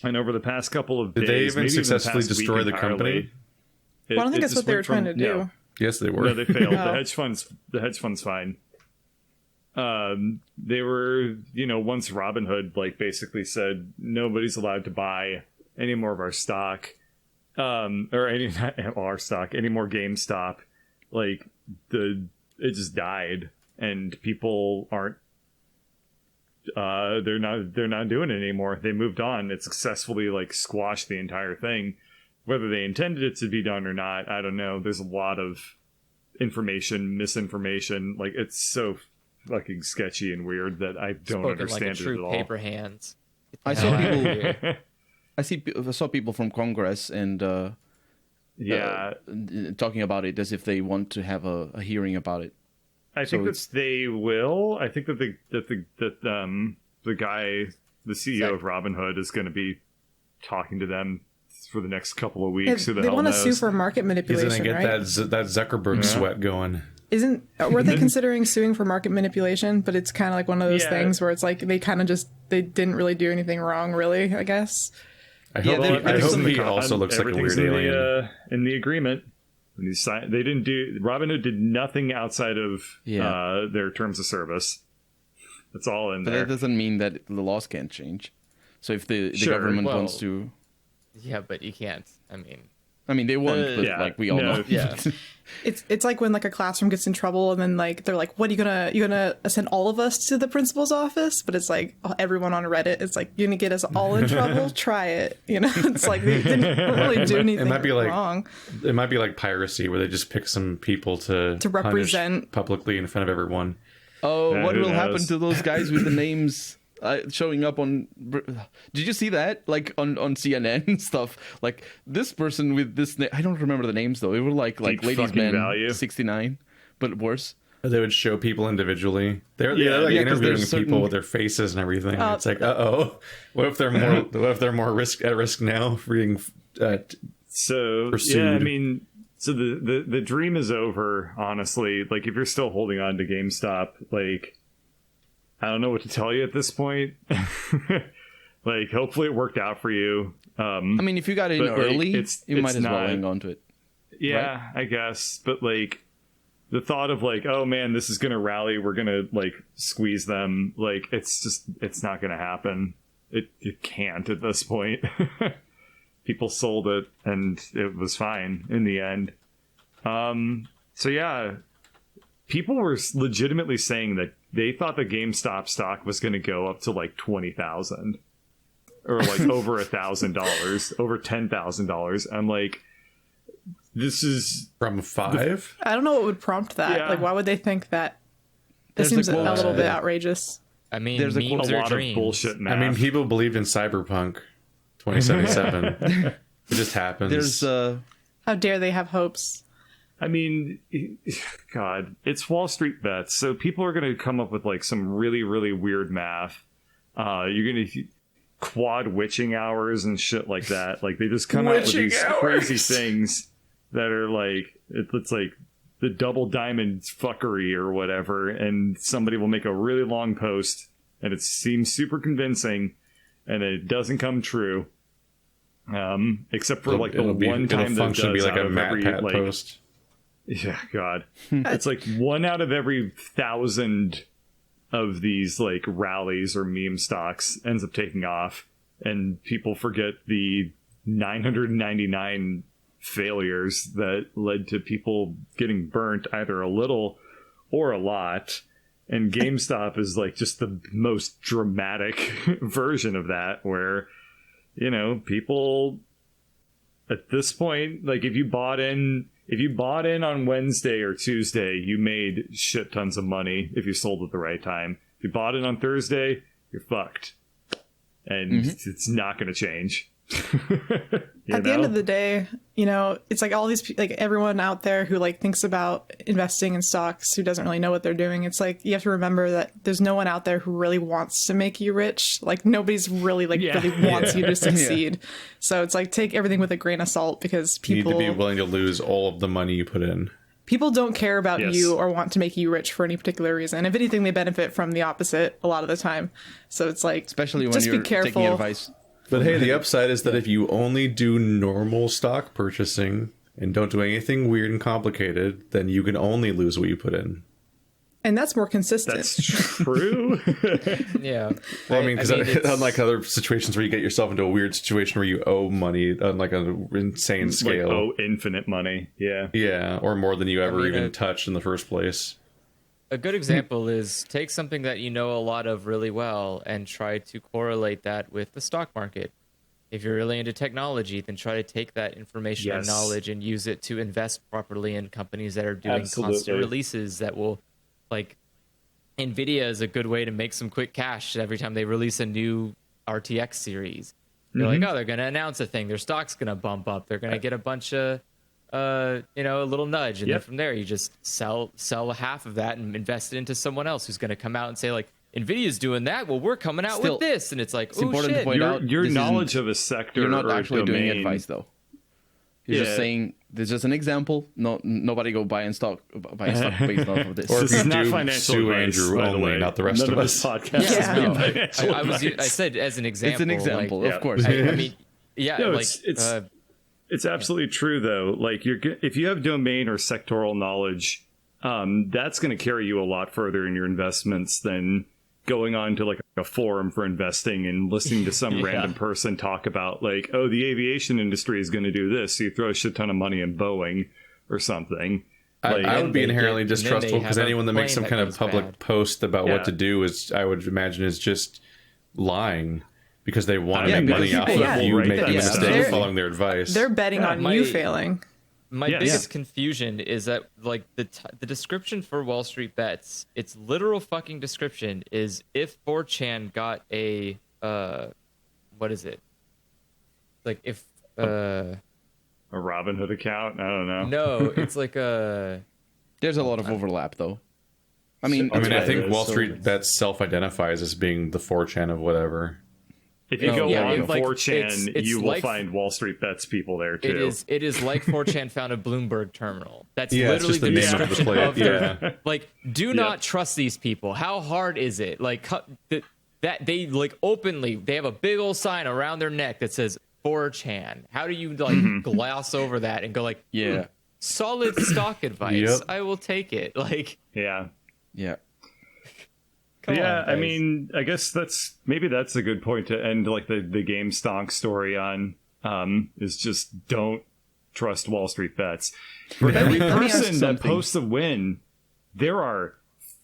and over the past couple of days... Did they even successfully destroy the company? Well, I don't think that's what they were trying to do. Yeah. Yes, they were. No, they failed. The hedge fund's fine. They were, once Robinhood, like, basically said, nobody's allowed to buy any more of our stock. Or any our stock, any more GameStop, like it just died, and people aren't. They're not doing it anymore. They moved on. It successfully like squashed the entire thing. Whether they intended it to be done or not, I don't know. There's a lot of misinformation. Like it's so fucking sketchy and weird that I don't understand like it at all. Paper hands. I saw people. I saw people from Congress and talking about it as if they want to have a hearing about it. I think that they will. I think that the guy, the CEO of Robinhood, is going to be talking to them for the next couple of weeks. Who the hell knows? They want to sue for market manipulation, He's going to get that Zuckerberg sweat going. Were they considering suing for market manipulation? But it's kind of like one of those things where it's like they didn't really do anything wrong, really, I guess. I hope he also looks like a weird alien. In the agreement, they didn't do. Robinhood did nothing outside of their terms of service. That's all in there. But that doesn't mean that the laws can't change. So if the government wants to, but you can't. I mean, they won't, but like we all know. Yeah. It's like when like a classroom gets in trouble and then like they're like, what are you gonna send all of us to the principal's office? But it's like everyone on Reddit, it's like, you're gonna get us all in trouble? Try it. It's like they didn't really do anything wrong. It might be like piracy where they just pick some people to represent publicly in front of everyone. Oh, what will happen to those guys with the names showing up on? Did you see that? Like on CNN and stuff. Like this person with this name. I don't remember the names though. It were like Ladies Man 69, but worse. They would show people individually. They're interviewing people with their faces and everything. It's like, what if they're more at risk now for being pursued? Yeah, I mean, so the dream is over. Honestly, like if you're still holding on to GameStop, like. I don't know what to tell you at this point. Like, hopefully it worked out for you. I mean, if you got in early, you might as well hang on to it. Yeah, right? I guess. But, like, the thought of, like, oh, man, this is going to rally. We're going to, like, squeeze them. Like, it's not going to happen. It can't at this point. People sold it, and it was fine in the end. So, yeah, people were legitimately saying that they thought the GameStop stock was going to go up to like 20,000 or like over $1,000, over $10,000. I'm like, this is from 5. I don't know what would prompt that. Yeah. Like, why would they think that? This seems a little bit outrageous. I mean, there's a lot of bullshit math. I mean, people believed in Cyberpunk 2077. It just happens. How dare they have hopes? I mean, God, it's WallStreetBets, so people are going to come up with like some really, really weird math. You're going to quad witching hours and shit like that. Like they just come up with these crazy things that are like it's like the double diamond fuckery or whatever, and somebody will make a really long post, and it seems super convincing, and it doesn't come true. Except for like the one time that does be like a Matt Pat like, post. Yeah, God. It's like 1 out of every 1,000 of these like rallies or meme stocks ends up taking off, and people forget the 999 failures that led to people getting burnt either a little or a lot. And GameStop is like just the most dramatic version of that, where people at this point, like if you bought in on Wednesday or Tuesday, you made shit tons of money if you sold at the right time. If you bought in on Thursday, you're fucked. And it's not going to change. At the end of the day, it's like all these, like everyone out there who like thinks about investing in stocks who doesn't really know what they're doing. It's like, you have to remember that there's no one out there who really wants to make you rich. Like nobody's really really wants you to succeed. So it's like, take everything with a grain of salt, because people you need to be willing to lose all of the money you put in. People don't care about you or want to make you rich for any particular reason. If anything, they benefit from the opposite a lot of the time. So it's like, especially when just you're be careful. taking advice. But hey, the upside is that if you only do normal stock purchasing and don't do anything weird and complicated, then you can only lose what you put in. And that's more consistent. That's true. Yeah. Well, I mean, because unlike other situations where you get yourself into a weird situation where you owe money on like an insane scale. Like, infinite money. Yeah. Yeah, or more than you ever even touched in the first place. A good example is take something that you know a lot of really well and try to correlate that with the stock market. If you're really into technology, then try to take that information and knowledge and use it to invest properly in companies that are doing constant releases that will, like, NVIDIA is a good way to make some quick cash every time they release a new RTX series. You're like, oh, they're going to announce a thing. Their stock's going to bump up. They're going to get a bunch of a little nudge, and then from there you just sell half of that and invest it into someone else who's going to come out and say like, Nvidia's doing that, well, we're coming out with this, and it's like, it's important shit. to point out your knowledge of a sector. You're not or actually domain, doing advice though. You're just saying there's just an example. No, nobody go buying stock based off of this. Or This if is you not do, financial sue advice, Andrew by the only, way. not the rest None of us. This podcast Yeah. is financial advice. I said as an example. It's an example, like, of course. I mean, yeah, No, like it's absolutely true though. Like if you have domain or sectoral knowledge, that's going to carry you a lot further in your investments than going on to like a forum for investing and listening to some random person talk about like, oh, the aviation industry is going to do this. So you throw a shit ton of money in Boeing or something. Like, I would be inherently distrustful because anyone that makes some kind of public bad. post about what to do is, I would imagine, is just lying because they want to make money off of you making a mistake and following their advice. They're betting on you failing. My biggest confusion is that like the description for Wall Street Bets, its literal fucking description is if 4chan got a what is it? Like if a Robinhood account? I don't know. No, it's like a. There's a lot of overlap though. I mean, I think Wall Street Bets self-identifies as being the 4chan of whatever. If you go on like, 4chan, it's you will like, find Wall Street Bets people there too. It is like 4chan found a Bloomberg terminal. That's it's literally just the name of the play. Yeah. Like, do not trust these people. How hard is it? Like that they like openly they have a big old sign around their neck that says 4chan. How do you like gloss over that and go like, solid stock advice. I will take it. Like, yeah. I mean, I guess that's a good point to end like the GameStop story on. Is just don't trust Wall Street Bets. For every person that posts a win, there are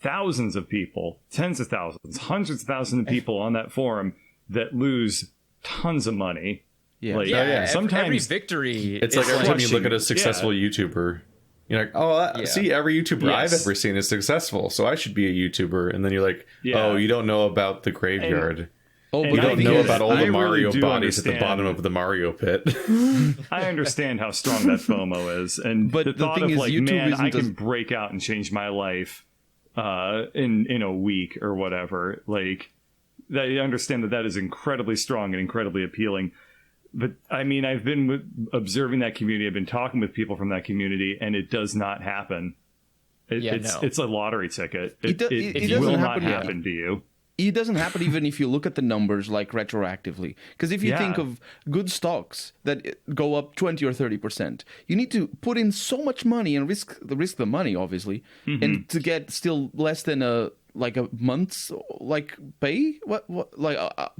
thousands of people, tens of thousands, hundreds of thousands of people on that forum that lose tons of money. Sometimes every victory. It's like every time you look at a successful YouTuber. You're like, see, every YouTuber I've ever seen is successful, so I should be a YouTuber. And then you're like, oh, you don't know about the graveyard. You don't know about all the Mario bodies at the bottom of the Mario pit. I understand how strong that FOMO is. But the thought of like, man, I can break out and change my life in a week or whatever. Like, I understand that is incredibly strong and incredibly appealing. But I mean, I've been observing that community. I've been talking with people from that community, and it does not happen. It's a lottery ticket. It will not happen to you. It doesn't happen even if you look at the numbers like retroactively. Because if you think of good stocks that go up 20 or 30%, you need to put in so much money and risk the money, obviously, and to get still less than a month's pay. What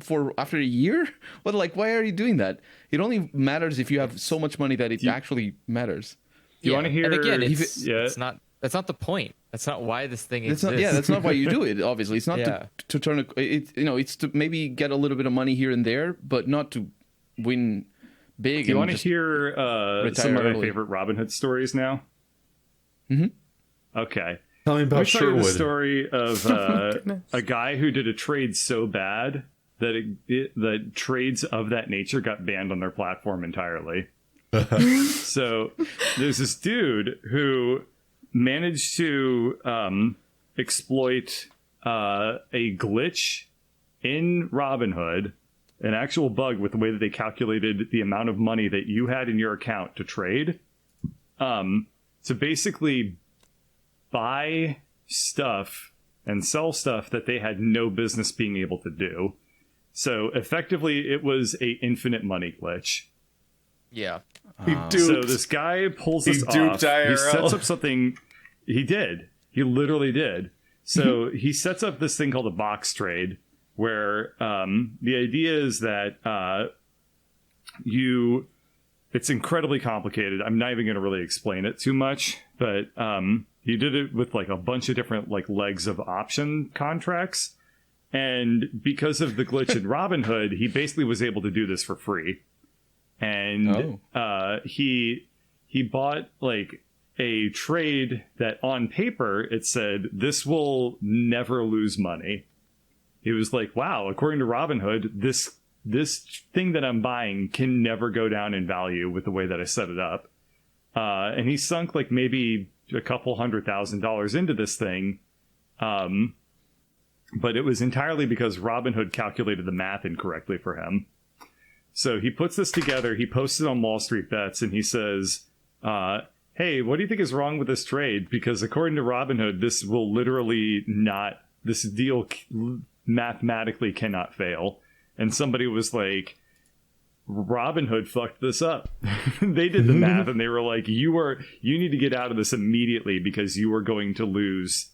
for after a year? Why are you doing that? It only matters if you have so much money that it actually matters. You want to hear? And again, it's not. That's not the point. That's not why this thing exists. That's not why you do it. Obviously, it's not to turn it. It's to maybe get a little bit of money here and there, but not to win big. Do you want to hear some of my favorite Robinhood stories now? Mm-hmm. Okay. Tell me about Sherwood. The story of a guy who did a trade so bad that the trades of that nature got banned on their platform entirely. So there's this dude who managed to exploit a glitch in Robinhood, an actual bug with the way that they calculated the amount of money that you had in your account to trade. To basically buy stuff and sell stuff that they had no business being able to do. So effectively, it was a infinite money glitch. Yeah. So this guy pulls this off. IRL. He sets up something. He did. He literally did. So he sets up this thing called a box trade, where the idea is that it's incredibly complicated. I'm not even going to really explain it too much, but he did it with like a bunch of different like legs of option contracts. And because of the glitch in Robinhood, he basically was able to do this for free. And he bought like a trade that on paper it said this will never lose money. He was like, wow, according to Robinhood, this thing that I'm buying can never go down in value with the way that I set it up. And he sunk like maybe a couple $100,000 into this thing. But it was entirely because Robinhood calculated the math incorrectly for him. So he puts this together, he posts it on WallStreetBets, and he says, hey, what do you think is wrong with this trade? Because according to Robinhood, this will literally not, this deal mathematically cannot fail. And somebody was like, Robinhood fucked this up. They did the math and they were like, you need to get out of this immediately because you are going to lose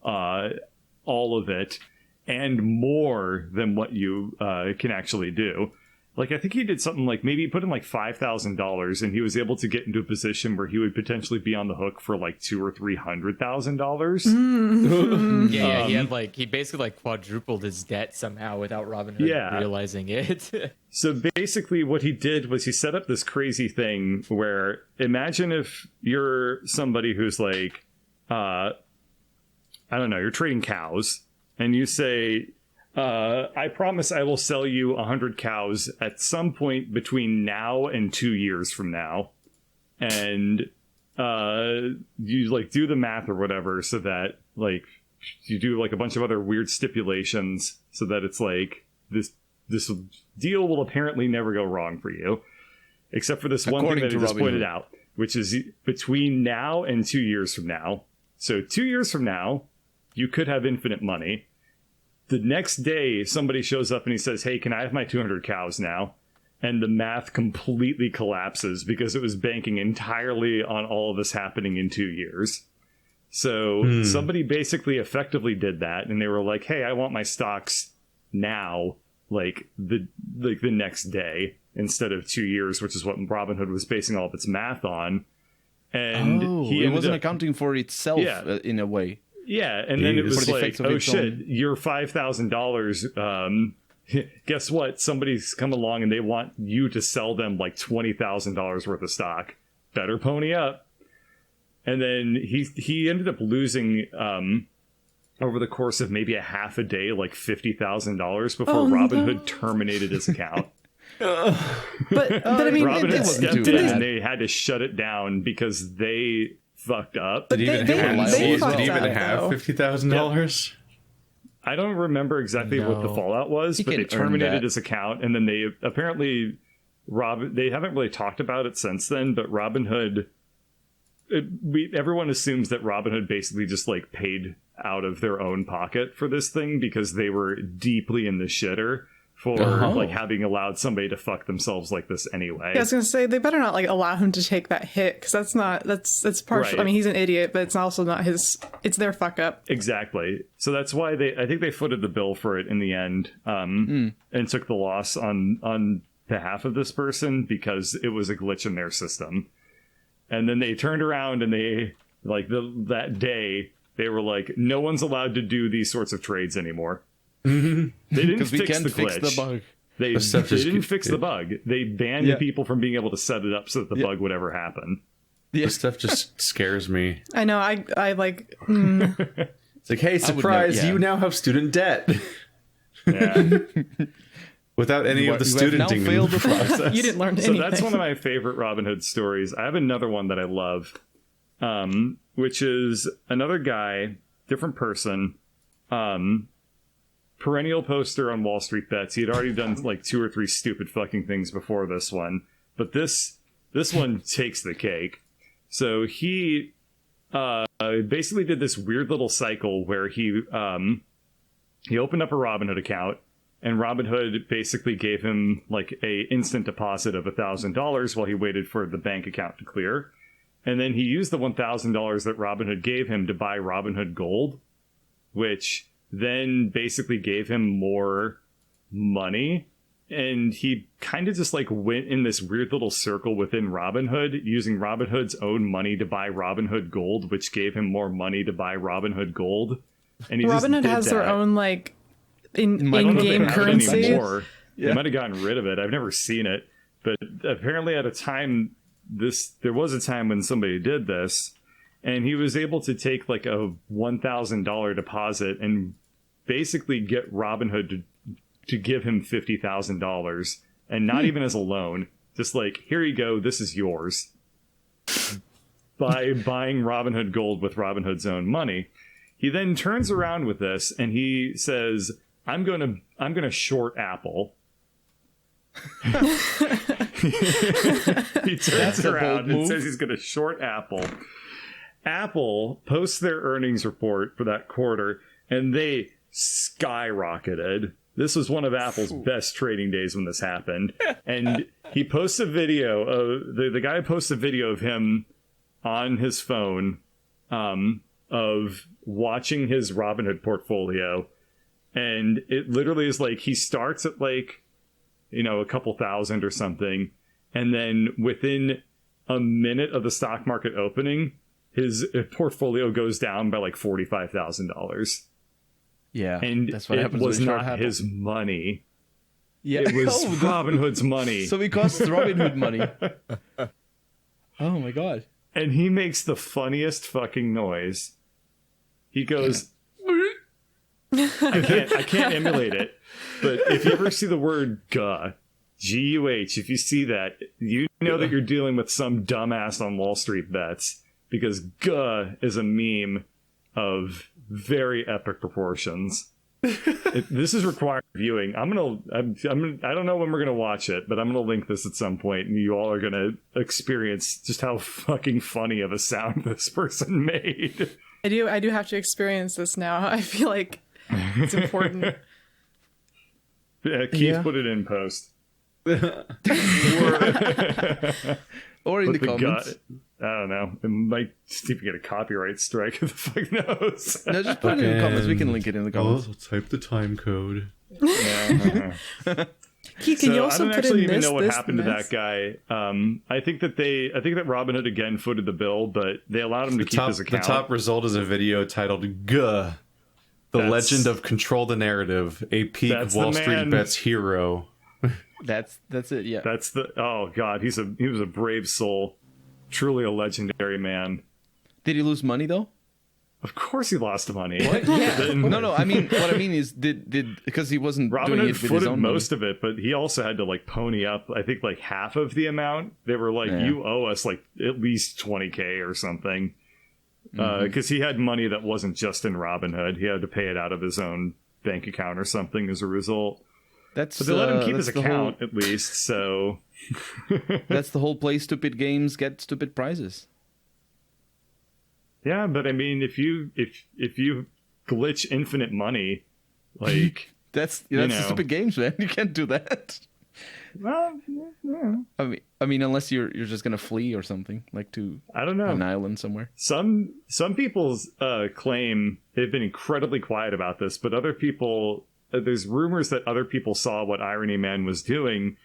all of it and more than what you can actually do. Like, I think he did something like maybe he put in like $5,000 and he was able to get into a position where he would potentially be on the hook for like $200,000 or $300,000. Yeah, he basically like quadrupled his debt somehow without Robinhood realizing it. So basically what he did was he set up this crazy thing where imagine if you're somebody who's like, I don't know, you're trading cows and you say, I promise I will sell you 100 cows at some point between now and 2 years from now. And you like do the math or whatever so that like you do like a bunch of other weird stipulations so that it's like this deal will apparently never go wrong for you. Except for this one thing that I just pointed out, which is between now and 2 years from now. So 2 years from now, you could have infinite money. The next day, somebody shows up and he says, hey, can I have my 200 cows now? And the math completely collapses because it was banking entirely on all of this happening in 2 years. So somebody basically effectively did that. And they were like, hey, I want my stocks now, like the next day instead of 2 years, which is what Robinhood was basing all of its math on. And it wasn't accounting for itself in a way. Yeah, and then it was like, oh shit, your $5,000, guess what? Somebody's come along and they want you to sell them like $20,000 worth of stock. Better pony up. And then he ended up losing, over the course of maybe a half a day, like $50,000 before Robinhood terminated his account. But I mean, Robinhood stepped in and they had to shut it down because they fucked up. Did he even have $50,000? I don't remember exactly what the fallout was, but they terminated his account, and then they apparently they haven't really talked about it since then. But Robinhood, everyone assumes that Robinhood basically just like paid out of their own pocket for this thing because they were deeply in the shitter for like having allowed somebody to fuck themselves like this anyway. Yeah, I was gonna say they better not like allow him to take that hit because that's partial. Right. I mean, he's an idiot, but it's also not his. It's their fuck up. Exactly. So that's why I think they footed the bill for it in the end, and took the loss on behalf of this person because it was a glitch in their system. And then they turned around and they like that day they were like, no one's allowed to do these sorts of trades anymore. They didn't fix the glitch. Fix the bug. They didn't fix the bug. They banned people from being able to set it up so that the bug would ever happen. This stuff just scares me. I know. I like. It's like, hey, surprise! You now have student debt. Yeah. Without any of the studenting failed the process. You didn't learn so anything. That's one of my favorite Robinhood stories. I have another one that I love, which is another guy, different person, perennial poster on WallStreetBets. He had already done like 2 or 3 stupid fucking things before this one, but this one takes the cake. So he basically did this weird little cycle where he opened up a Robinhood account. And Robinhood basically gave him like a instant deposit of $1,000 while he waited for the bank account to clear. And then he used the $1,000 that Robinhood gave him to buy Robinhood Gold, which then basically gave him more money. And he kind of just like went in this weird little circle within Robinhood, using Robinhood's own money to buy Robinhood Gold, which gave him more money to buy Robinhood Gold. And he Robinhood has their own like in-game currency. They might have gotten rid of it. I've never seen it, but apparently at a time there was a time when somebody did this, and he was able to take like a $1,000 deposit and basically get Robinhood to give him $50,000, and not even as a loan, just like, here you go, this is yours, by buying Robinhood Gold with Robinhood's own money. He then turns around with this and he says, I'm gonna short Apple. He turns around and says he's gonna short Apple. Apple posts their earnings report for that quarter, and they skyrocketed. This was one of Apple's best trading days when this happened. And he posts a video of the guy posts a video of him on his phone of watching his Robinhood portfolio. And it literally is like he starts at like, a couple thousand or something. And then within a minute of the stock market opening, his portfolio goes down by like $45,000. Yeah. And that's what happens. It was not his money. Yeah. It was Robinhood's money. So it costs Robinhood money. Oh my God. And he makes the funniest fucking noise. He goes, I can't emulate it, but if you ever see the word guh, G-U-H, if you see that, you know that you're dealing with some dumbass on WallStreetBets, because guh is a meme of very epic proportions. This is required viewing. I don't know when we're gonna watch it, but I'm gonna link this at some point, and you all are gonna experience just how fucking funny of a sound this person made. I do have to experience this now. I feel like it's important. Yeah, Keith put it in post. Or in the comments. I don't know. It might even get a copyright strike. Who the fuck knows? No, just put it in the comments. We can link it in the comments. I'll type the time code. Yeah. Keith, can you also I don't put actually in even this, know what this, happened this? to that guy. I think that Robinhood again footed the bill, but they allowed him to keep his account. The top result is a video titled "Guh: The Legend of Control the Narrative, a peak WallStreetBets hero." That's it. Yeah. That's oh god, he was a brave soul, truly a legendary man. Did he lose money though? Of course he lost money. What? Yeah. No. I mean, what I mean is, did because he wasn't doing Robinhood it with his footed own most money. of it, but he also had to like pony up. I think like half of the amount. They were like, "You owe us like at least $20,000 or something," because he had money that wasn't just in Robinhood. He had to pay it out of his own bank account or something as a result. But they let him keep his account at least. So that's the whole play stupid games, get stupid prizes. Yeah, but I mean, if you glitch infinite money, like that's stupid games, man. You can't do that. Well, yeah. I mean, unless you're just gonna flee or something, like to I don't know an island somewhere. Some people's claim they've been incredibly quiet about this, but other people, there's rumors that other people saw what Irony Man was doing,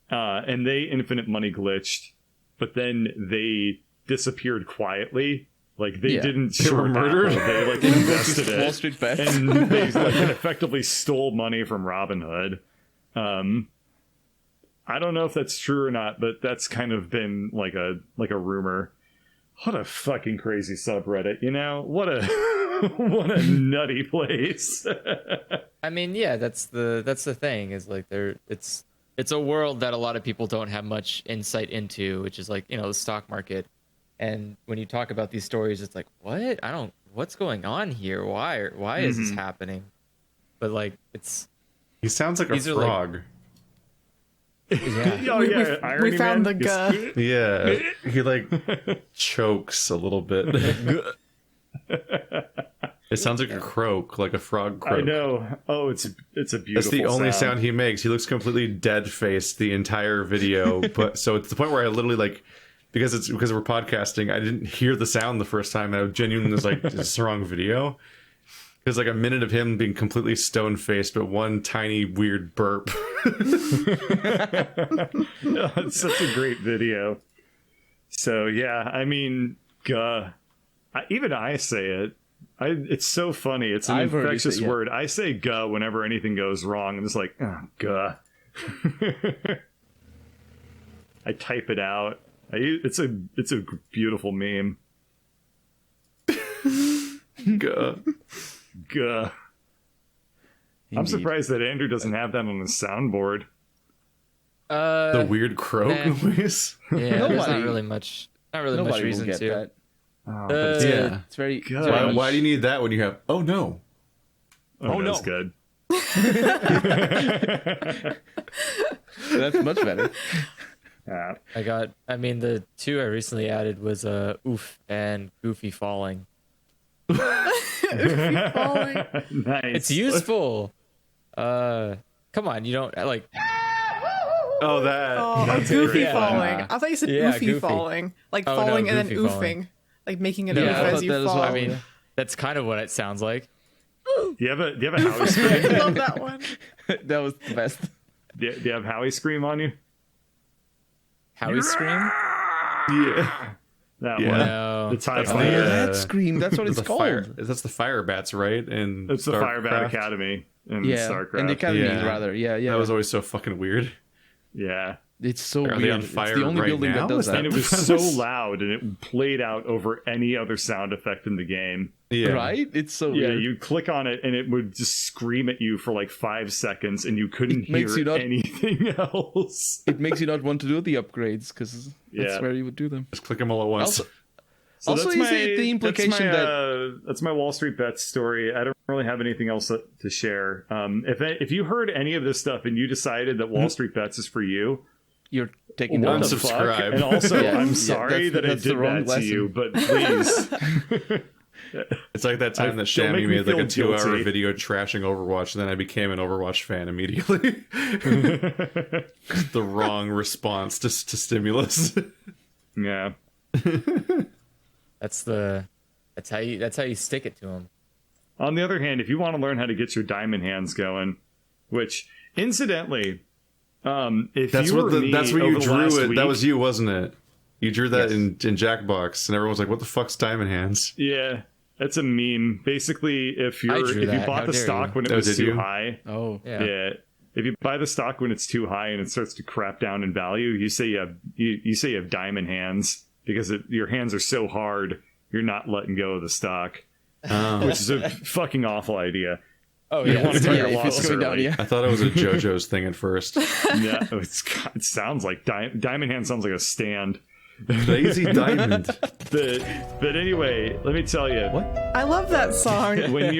and they infinite money glitched, but then they disappeared quietly. Like they didn't. They were murdered. They like invested it. WallStreetBets. And they like effectively stole money from Robinhood. I don't know if that's true or not, but that's kind of been like a rumor. What a fucking crazy subreddit, you know? What a what a nutty place. I mean, yeah, that's the thing is like it's a world that a lot of people don't have much insight into, which is like, you know, the stock market. And when you talk about these stories, it's like, what's going on here? Why is this happening? But like, he sounds like a frog. Yeah. Oh yeah, we found the guh. Yeah, he like chokes a little bit. It sounds like a croak, like a frog croak. I know. Oh, it's a beautiful. That's the only sound he makes. He looks completely dead faced the entire video. But so it's the point where I literally like, because we're podcasting, I didn't hear the sound the first time. And I genuinely was like, is this the wrong video? Because like a minute of him being completely stone faced, but one tiny weird burp. It's such a great video. So yeah, I mean, even I say it. It's so funny. It's an infectious word. I say "guh" whenever anything goes wrong. I'm just like, oh, "guh." I type it out. It's a beautiful meme. Guh. Guh. I'm surprised that Andrew doesn't have that on his soundboard. The weird croak noise. Yeah, there's not really much reason to. That. Oh, Yeah, It's very. Why do you need that when you have? Oh no. Oh no, that's good. That's much better. The two I recently added was oof and goofy falling. Goofy falling. Nice. It's useful. Come on, you don't like. Oh, that. Oh, That's goofy great. falling. I thought you said oofy goofy. falling. Like Oh, falling no, and then goofy oofing. falling. Like making an Yeah, oof I as thought you that as fall. well. I mean, that's kind of what it sounds like. Do you have a Howie scream? I love that one. That was the best. Do you have Howie scream on you? Howie scream? Yeah. That Yeah. one. No. The tie That's fight. the, That scream. That's what it's the called. fire. That's the fire bats, right? And It's the Firebat Academy in StarCraft. and the academy Yeah. rather. Yeah. That was always so fucking weird. Yeah. It's so Are they weird. on It's fire the only right building now? that does Is that- that. And it was so loud, and it played out over any other sound effect in the game. Yeah. Right? It's so Yeah, weird. you click on it, and it would just scream at you for like 5 seconds, and you couldn't It makes hear you not- anything else. It makes you not want to do the upgrades because Yeah. that's where you would do them. Just click them all at once. Also, that's is it the implication that's my Wall Street Bets story. I don't really have anything else to share. If you heard any of this stuff and you decided that Wall Street Bets is for you, You're taking what down. the Unsubscribe. fuck? And also, Yeah. I'm Yeah, sorry that I that's the did wrong that to lesson. you, but please. It's like that time that don't Shammy make me made like a feel 2-hour guilty. video trashing Overwatch, and then I became an Overwatch fan immediately. The wrong response to stimulus. Yeah. That's how you stick it to them. On the other hand, if you want to learn how to get your diamond hands going, which incidentally, if That's you what were me that's where you over the last drew it. week, That was you, wasn't it? You drew that Yes. in Jackbox, and everyone was like, "What the fuck's Diamond Hands?" yeah, that's a meme. Basically, if you that. bought How the dare stock you. when it Oh, was did too you? high, Oh. Yeah. if you buy the stock when it's too high and it starts to crap down in value, you say you have diamond hands because your hands are so hard you're not letting go of the stock, which is a fucking awful idea. Oh You yeah. want to tell Yeah, your if it's losses going down, early. yeah. I thought it was a JoJo's thing at first. Yeah, it sounds like diamond hand sounds like a stand. Crazy Diamond. But anyway, let me tell you, I love that song. when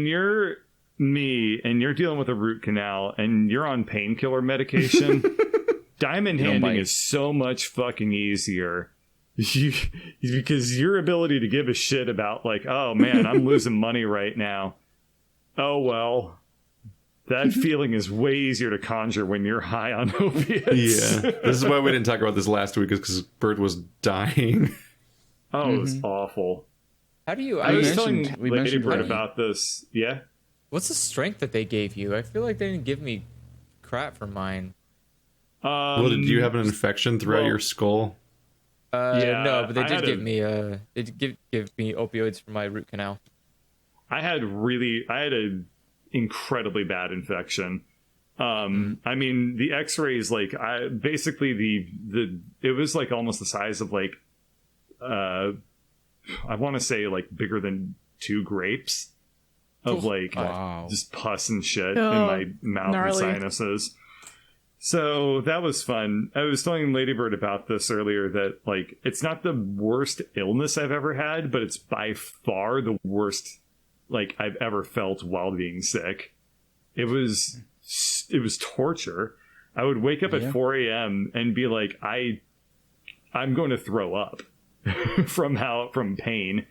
you're me and you're dealing with a root canal and you're on painkiller medication, diamond don't handing bite. is so much fucking easier. Because your ability to give a shit about like, oh man, I'm losing money right now. Oh well. That feeling is way easier to conjure when you're high on opiates. Yeah, this is why we didn't talk about this last week, is because Bird was dying. Oh, it was awful. How do you? I was mentioned- telling we Lady mentioned Bird that. about this. Yeah. What's the strength that they gave you? I feel like they didn't give me crap for mine. Well, did you have an infection throughout well- your skull? Yeah, No, but they I did had give a- me they did give me opioids for my root canal. I had an incredibly bad infection. I mean, the X-rays, like, basically it was like almost the size of like, I want to say like bigger than 2 grapes of like just pus and shit in my mouth and sinuses. So that was fun. I was telling Ladybird about this earlier that like it's not the worst illness I've ever had, but it's by far the worst like I've ever felt while being sick. It was torture. I would wake up at 4 a.m. and be like, I'm going to throw up from pain.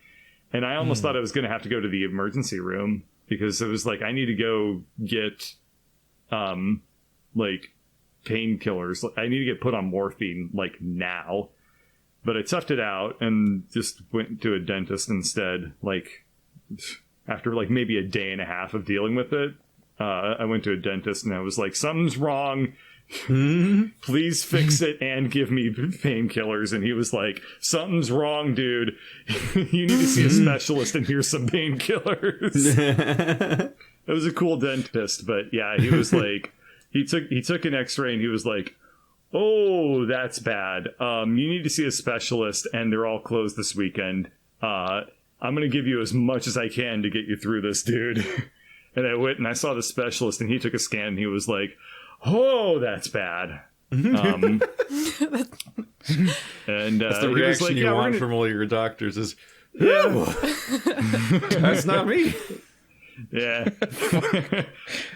And I almost thought I was going to have to go to the emergency room because it was like, I need to go get, like painkillers. I need to get put on morphine like now. But I toughed it out and just went to a dentist instead. Like after like maybe a day and a half of dealing with it, I went to a dentist and I was like, something's wrong. Please fix it and give me painkillers. And he was like, something's wrong, dude. You need to see a specialist and here's some painkillers. It was a cool dentist, but yeah, he was like, he took an x-ray and he was like, oh, that's bad. You need to see a specialist and they're all closed this weekend. I'm going to give you as much as I can to get you through this, dude. And I went and I saw the specialist and he took a scan and he was like, oh, that's bad. And that's the reaction like, you want from all your doctors is, that's not me. Yeah.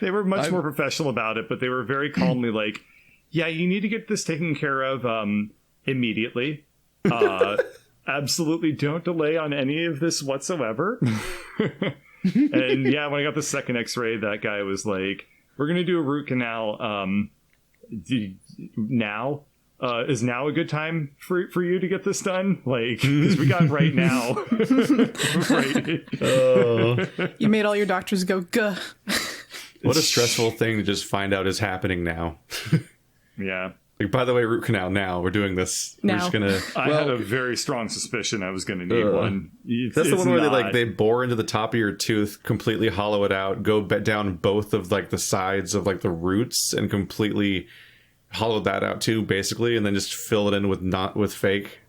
They were much more professional about it, but they were very calmly like, yeah, you need to get this taken care of immediately. Absolutely don't delay on any of this whatsoever. And yeah, when I got the second x-ray, that guy was like, we're going to do a root canal now. Is now a good time for you to get this done? Like, because we got right now. You made all your doctors go, guh. What a stressful thing to just find out is happening now. Yeah. Like, by the way, root canal now. We're doing this. Now. We're just gonna. I had a very strong suspicion I was going to need one. That's the one where they bore into the top of your tooth, completely hollow it out, go down both of like the sides of like the roots, and completely hollow that out too, basically, and then just fill it in with fake.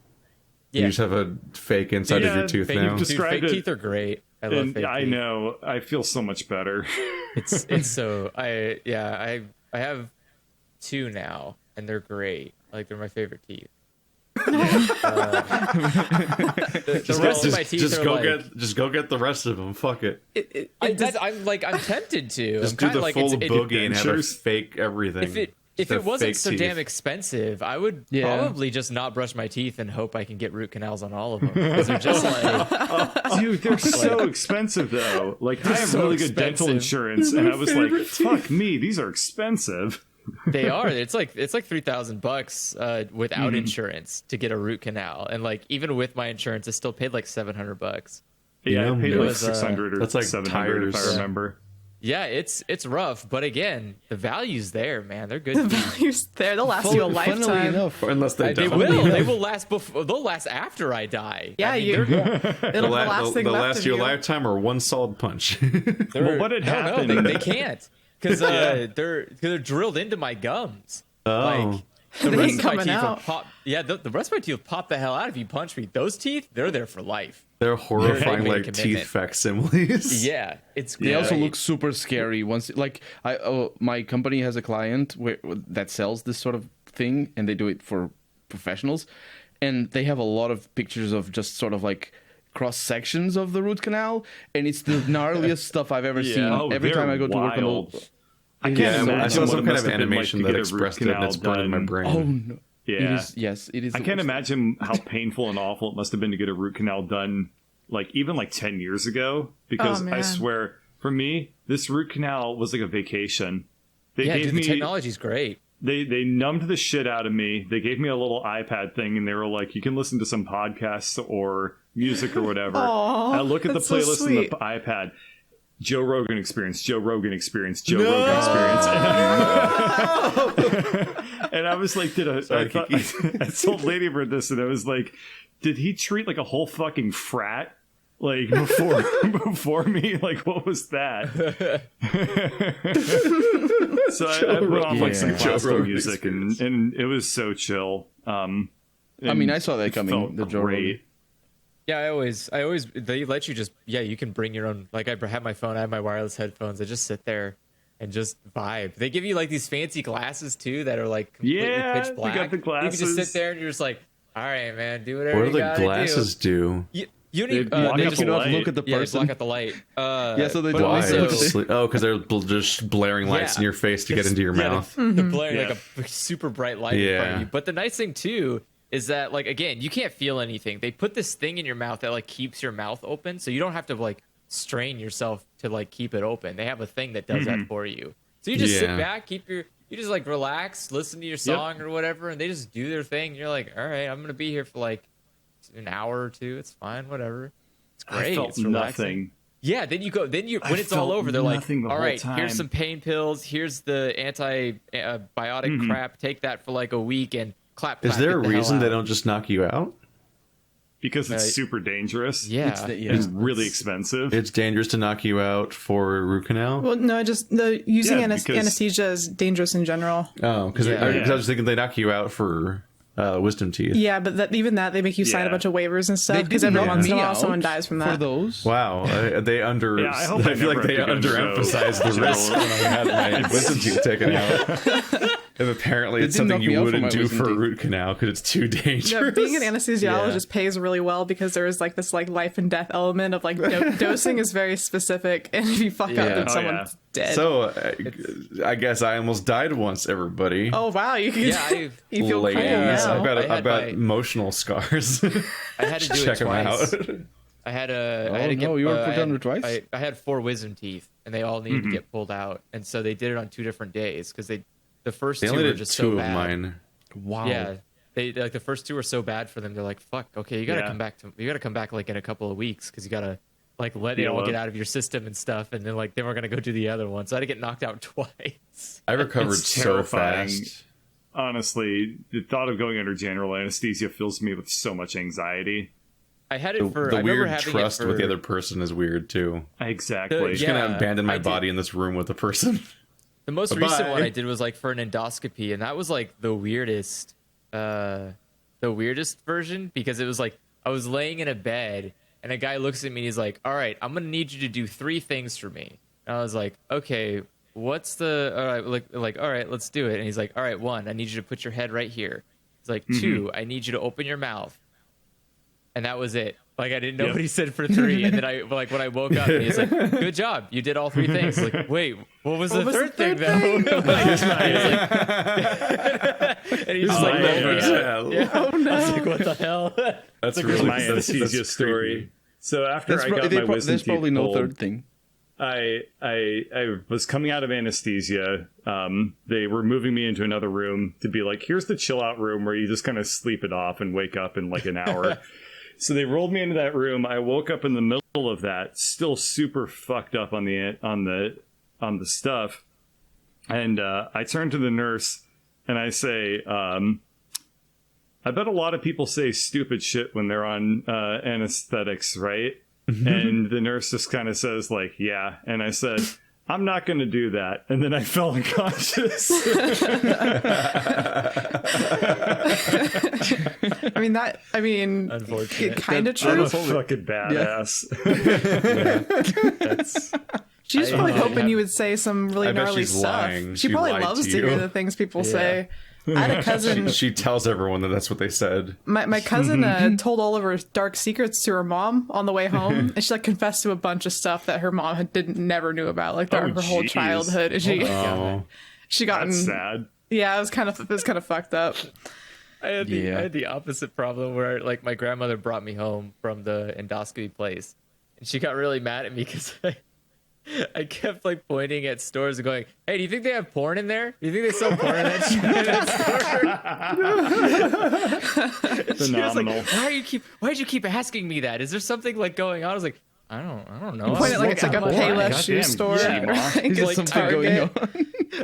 Yeah. You just have a fake inside of your tooth now. Fake teeth are great. I love fake teeth. I know. I feel so much better. It's so I have 2 now. And they're great. Like, they're my favorite teeth. The rest of my teeth just are go like... Just go get the rest of them. Fuck it. I'm tempted to. Just do the full boogie and have a fake everything. If it wasn't so teeth. damn expensive, I would probably just not brush my teeth and hope I can get root canals on all of them. Because they're just like... Dude, they're so expensive, though. Like, I have really good dental insurance, and I was like, fuck me, these are expensive. They are. It's like $3,000 without insurance to get a root canal, and like even with my insurance, I still paid like $700. Yeah, I paid like 600 or that's like 700 if I remember. Yeah, it's rough, but again, the value's there, man. They're good. The value's there. They'll last you a lifetime. Enough. Unless they die. They will. They will last before. They'll last after I die. Yeah, it'll be the last thing they'll left last of you a you. lifetime or one solid punch. Well, what had happened? No, they can't. Because they're drilled into my gums. Like the rest of my teeth are pop. Yeah, the rest of my teeth pop the hell out if you punch me. Those teeth, they're there for life. They're horrifying, like teeth facsimiles. Yeah, it's. They also look super scary. Once, like, my company has a client that sells this sort of thing, and they do it for professionals, and they have a lot of pictures of just sort of like cross sections of the root canal, and it's the gnarliest stuff I've ever seen. Every time I go to work on I can't imagine I saw some kind of like animation that expressed it that's burned in my brain. Oh no. Yeah. It is. I can't imagine how painful and awful it must have been to get a root canal done, like even like 10 years ago. Because I swear, for me, this root canal was like a vacation. The technology's great. They numbed the shit out of me. They gave me a little iPad thing, and they were like, "You can listen to some podcasts or music or whatever." Aww, I look at the playlist on the iPad. Joe Rogan Experience, Joe Rogan Experience, Joe Rogan Experience. And I was like, I told Ladybird this, and I was like, did he treat like a whole fucking frat Like before me, like what was that? So I put on like some classical music, and it was so chill. I mean, I saw that coming. The Joe Rogan. Yeah, I always they let you just you can bring your own. Like I have my phone, I have my wireless headphones. I just sit there and just vibe. They give you like these fancy glasses too that are like completely pitch black. You got the glasses. You can just sit there and you're just like, all right, man, do whatever. What do you the glasses do? You need block out just the light. Look at the person. block out the light. So they but don't. also, because they're just blaring lights in your face to get into your mouth. They're blaring like a super bright light in front of you. But the nice thing too is that, like, again, you can't feel anything. They put this thing in your mouth that like keeps your mouth open, so you don't have to like strain yourself to like keep it open. They have a thing that does that for you. So you just sit back, you just like relax, listen to your song or whatever, and they just do their thing. You're like, all right, I'm gonna be here for like an hour or two. It's fine, whatever. It's great. I felt it's relaxing. nothing. Yeah, then you when it's all over, they're like, all right, here's some pain pills, here's the antibiotic crap. Take that for like a week and clap. Is there a reason they don't just knock you out? Because it's super dangerous. Yeah. It's really expensive. It's dangerous to knock you out for a root canal? Well, no, just using anesthesia is dangerous in general. Oh, because I was thinking they knock you out for wisdom teeth. Yeah, but even that, they make you sign a bunch of waivers and stuff, because every once in a while someone dies from that. For those? Wow. I feel like they underemphasize the risk when I had my wisdom teeth taken out. And apparently it's something you wouldn't do for a root canal because it's too dangerous. Yeah, being an anesthesiologist pays really well because there is like this like life and death element of like dosing is very specific, and if you fuck up, then someone's dead. So I guess I almost died once, everybody. Oh wow, you feel ladies. Now. I've got emotional scars. I had to do check it twice. them out. I had to get. You were put under twice. I had 4 wisdom teeth, and they all needed to get pulled out, and so they did it on 2 different days because the first 2 were just so bad. Of mine. Wow. Yeah, they like the first 2 were so bad for them. They're like, "Fuck, okay, you gotta come back like in a couple of weeks because you gotta like let it all get out of your system and stuff." And then we're gonna go do the other one. So I had to get knocked out twice. I recovered so fast. Honestly, the thought of going under general anesthesia fills me with so much anxiety. I had it for the weird trust with the other person is weird too. Exactly. I'm just gonna abandon my body in this room with a person. The most recent one I did was like for an endoscopy, and that was like the weirdest version because it was like I was laying in a bed and a guy looks at me and he's like, "All right, I'm gonna need you to do 3 things for me." And I was like, "Okay, what's the all right? All right, let's do it." And he's like, "All right, 1, I need you to put your head right here." He's like, 2, I need you to open your mouth. And that was it. Like I didn't know what he said for 3, and then when I woke up, and he's like, "Good job, you did all 3 things." Like, wait, what was the third thing though? And he's just like, "Yeah." Oh no! I was like, "What the hell?" That's really my anesthesia story. So after I got my wisdom teeth there's probably no third thing. I was coming out of anesthesia. They were moving me into another room to be like, here's the chill out room where you just kind of sleep it off and wake up in like an hour. So they rolled me into that room. I woke up in the middle of that, still super fucked up on the stuff. And I turn to the nurse and I say, I bet a lot of people say stupid shit when they're on anesthetics, right? And the nurse just kind of says like, yeah. And I said, I'm not going to do that. And then I fell unconscious. Unfortunate. Kind of true. I'm a fucking badass. She's probably hoping you would say some really gnarly stuff. Lying. She probably loves to hear the things people say. I had a cousin. She tells everyone that that's what they said. My cousin told all of her dark secrets to her mom on the way home, and she like confessed to a bunch of stuff that her mom never knew about, like her whole childhood. And she got that's sad. Yeah, it was kind of fucked up. I had the opposite problem where like my grandmother brought me home from the endoscopy place, and she got really mad at me because I kept like pointing at stores and going, "Hey, do you think they have porn in there? Do you think they sell porn in that store?" Phenomenal. Like, why'd you keep asking me that? Is there something like going on? I was like, I don't know. You point at like it's like a Payless shoe store. There's like something going on.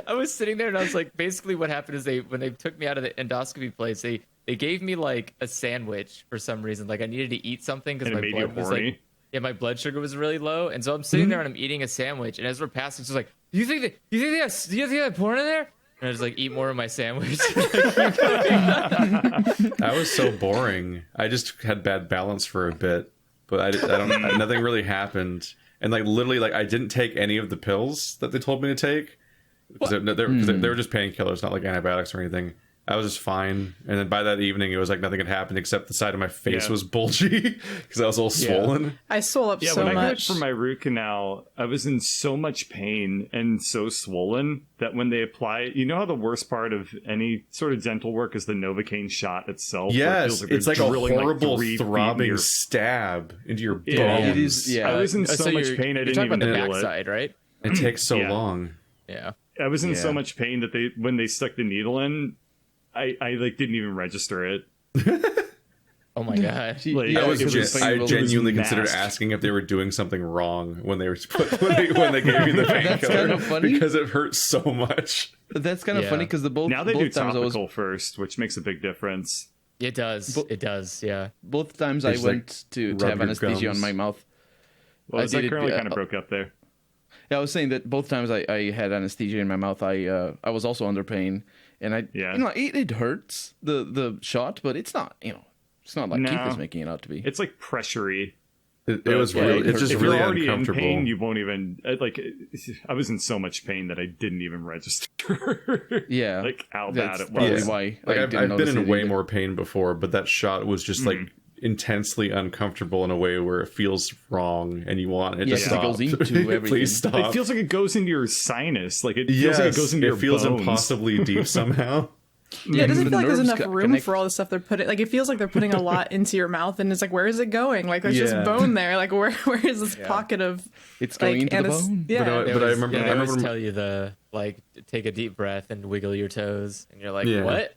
I was sitting there and I was like, basically what happened is when they took me out of the endoscopy place, they gave me like a sandwich for some reason. Like I needed to eat something because my blood was like. my blood sugar was really low, and so I'm sitting there and I'm eating a sandwich, and as we're passing, it's just like, do you think they have porn in there? And I just like eat more of my sandwich. That was so boring. I just had bad balance for a bit, but I don't. Nothing really happened, and like literally, like I didn't take any of the pills that they told me to take. They were just painkillers, not like antibiotics or anything. I was just fine, and then by that evening, it was like nothing had happened except the side of my face was bulgy because I was all swollen. I swole up so when much. I got it for my root canal, I was in so much pain and so swollen that when they apply, you know how the worst part of any sort of dental work is the Novocaine shot itself. Yes, it's like a horrible throbbing stab into your bones. It is. Yeah, I was in so much pain I didn't even feel it. the backside, right? It takes so long. Yeah, I was in so much pain that when they stuck the needle in, I like didn't even register it. Oh my god! Like, I genuinely considered asking if they were doing something wrong when they were when they gave me the painkiller. That's kind of funny because it hurt so much. That's kind of funny because now they both do times topical first, which makes a big difference. It does. It does. Yeah. Both times I went to have anesthesia on my mouth. Well, I currently kind of broke up there. Yeah, I was saying that both times I had anesthesia in my mouth, I was also under pain, and it hurts the shot, but it's not it's not like Keith is making it out to be. It's like pressury. It was really. It's just if really you're already uncomfortable. in pain, you won't even like. I was in so much pain that I didn't even register. Yeah, like how that's bad it was. probably why. Like I've been in way more pain before, but that shot was just like intensely uncomfortable in a way where it feels wrong and you want it to stop. It goes into everything. Please stop. It feels like it goes into your sinus. Like it feels like it goes into your bones. It feels impossibly deep somehow. Yeah, it doesn't feel like there's enough room connect. for all the stuff they're putting. Like, it feels like they're putting a lot into your mouth, and it's like, where is it going? Like, there's just bone there. Like, where is this pocket of? It's going like, into the bone. Yeah, but I remember. I always tell you take a deep breath and wiggle your toes, and you're like, what?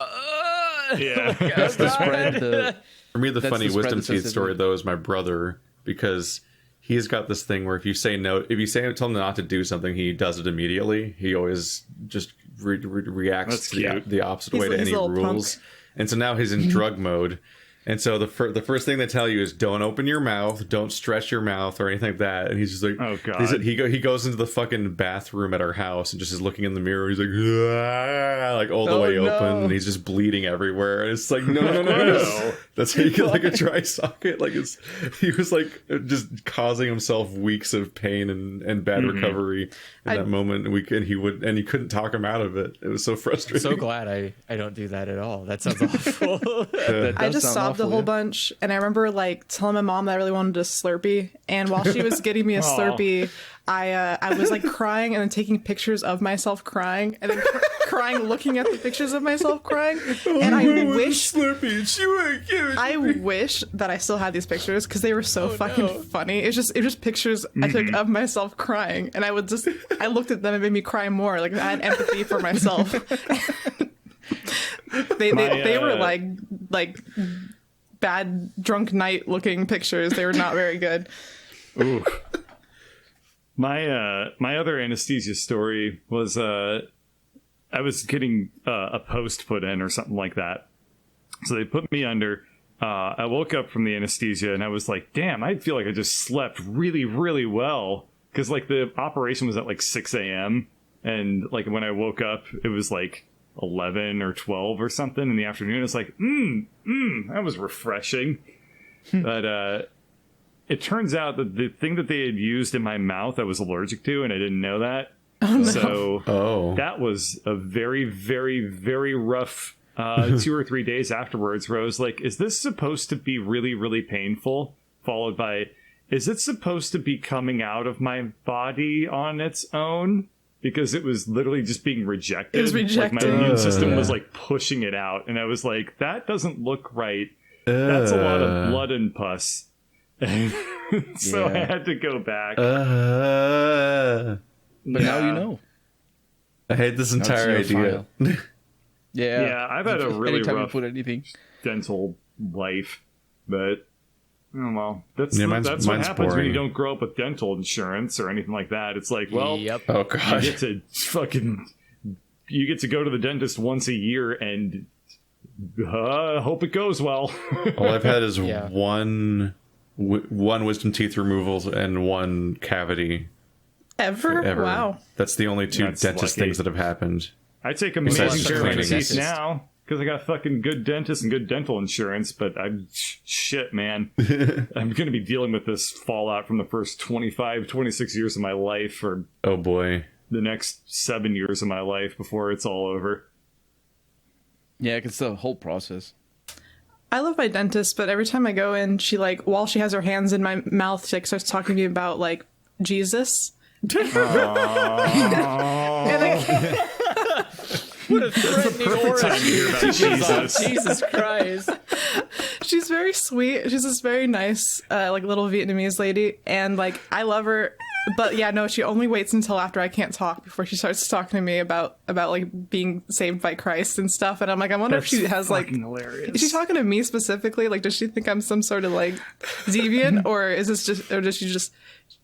Yeah, that's the spread. For me, the funny wisdom teeth story though is my brother, because he's got this thing where if you say no, tell him not to do something, he does it immediately. He always just reacts to the opposite way to any rules. Punk. And so now he's in drug mode. And so the first thing they tell you is don't open your mouth, don't stretch your mouth or anything like that. And he's just like, oh god. He goes into the fucking bathroom at our house and just is looking in the mirror. He's like, like all the way open, and he's just bleeding everywhere. And it's like, no. That's how you get like a dry socket. Like he was like just causing himself weeks of pain and bad recovery in that moment. And he couldn't talk him out of it. It was so frustrating. I'm so glad I don't do that at all. That sounds awful. I just sobbed a whole bunch, and I remember like telling my mom that I really wanted a Slurpee, and while she was getting me a Slurpee, I was like crying and then taking pictures of myself crying, and then crying looking at the pictures of myself crying. And I wish that I still had these pictures because they were so fucking funny. It was just pictures I took of myself crying, and I looked at them and it made me cry more. Like I had empathy for myself. They were like bad drunk night looking pictures. They were not very good. Ooh. My other anesthesia story was I was getting a post put in or something like that. So they put me under. I woke up from the anesthesia and I was like, damn, I feel like I just slept really, really well. Because like the operation was at like 6 a.m. And like when I woke up, it was like 11 or 12 or something in the afternoon. It's like, that was refreshing. But it turns out that the thing that they had used in my mouth I was allergic to, and I didn't know that. Oh, no. So that was a very, very, very rough 2 or 3 days afterwards, where I was like, is this supposed to be really, really painful? Followed by, is it supposed to be coming out of my body on its own? Because it was literally just being rejected. It was rejected. Like my immune system was like pushing it out. And I was like, that doesn't look right. That's a lot of blood and pus. So I had to go back. But now you know. I hate this entire idea. Yeah, I've had a really rough you put anything. dental life. But, oh well, that's mine's what happens boring. when you don't grow up with dental insurance or anything like that. It's like, well, oh god, you get to go to the dentist once a year and hope it goes well. All I've had is one one wisdom teeth removals and one cavity Ever? Wow. That's the only two dentist things that have happened. I take amazing care of my teeth dentist. now because I got fucking good dentists and good dental insurance, but shit, man. I'm going to be dealing with this fallout from the first 25, 26 years of my life, or oh boy, the next 7 years of my life before it's all over. Yeah, it's the whole process. I love my dentist, but every time I go in, she like, while she has her hands in my mouth, she like, starts talking to me about like Jesus. And What a threatening aura. Jesus Christ. She's very sweet. She's this very nice, like little Vietnamese lady, and like I love her. But yeah, no, she only waits until after I can't talk before she starts talking to me about like being saved by Christ and stuff. And I'm like, I wonder if she has like, hilarious. is she talking to me specifically? Like, does she think I'm some sort of like deviant, or is this just, or does she just,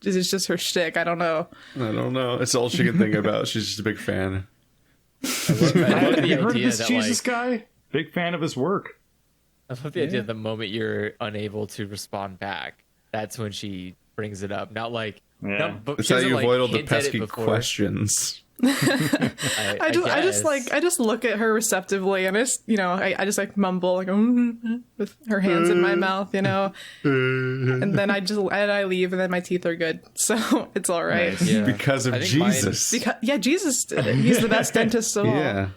is it just her shtick? I don't know. I don't know. It's all she can think about. She's just a big fan. I love the You heard of idea this that Jesus like, guy? Big fan of his work. I love the idea the moment you're unable to respond back, that's when she brings it up. Not like Yeah. no, but That's she how doesn't, you like, avoid all the hint at it pesky before. questions. I just look at her receptively, and I just like mumble like with her hands in my mouth, and then I leave, and then my teeth are good, so it's all right. Nice. Yeah. Because of I think Jesus. Jesus did it. He's the best dentist of all. Yeah.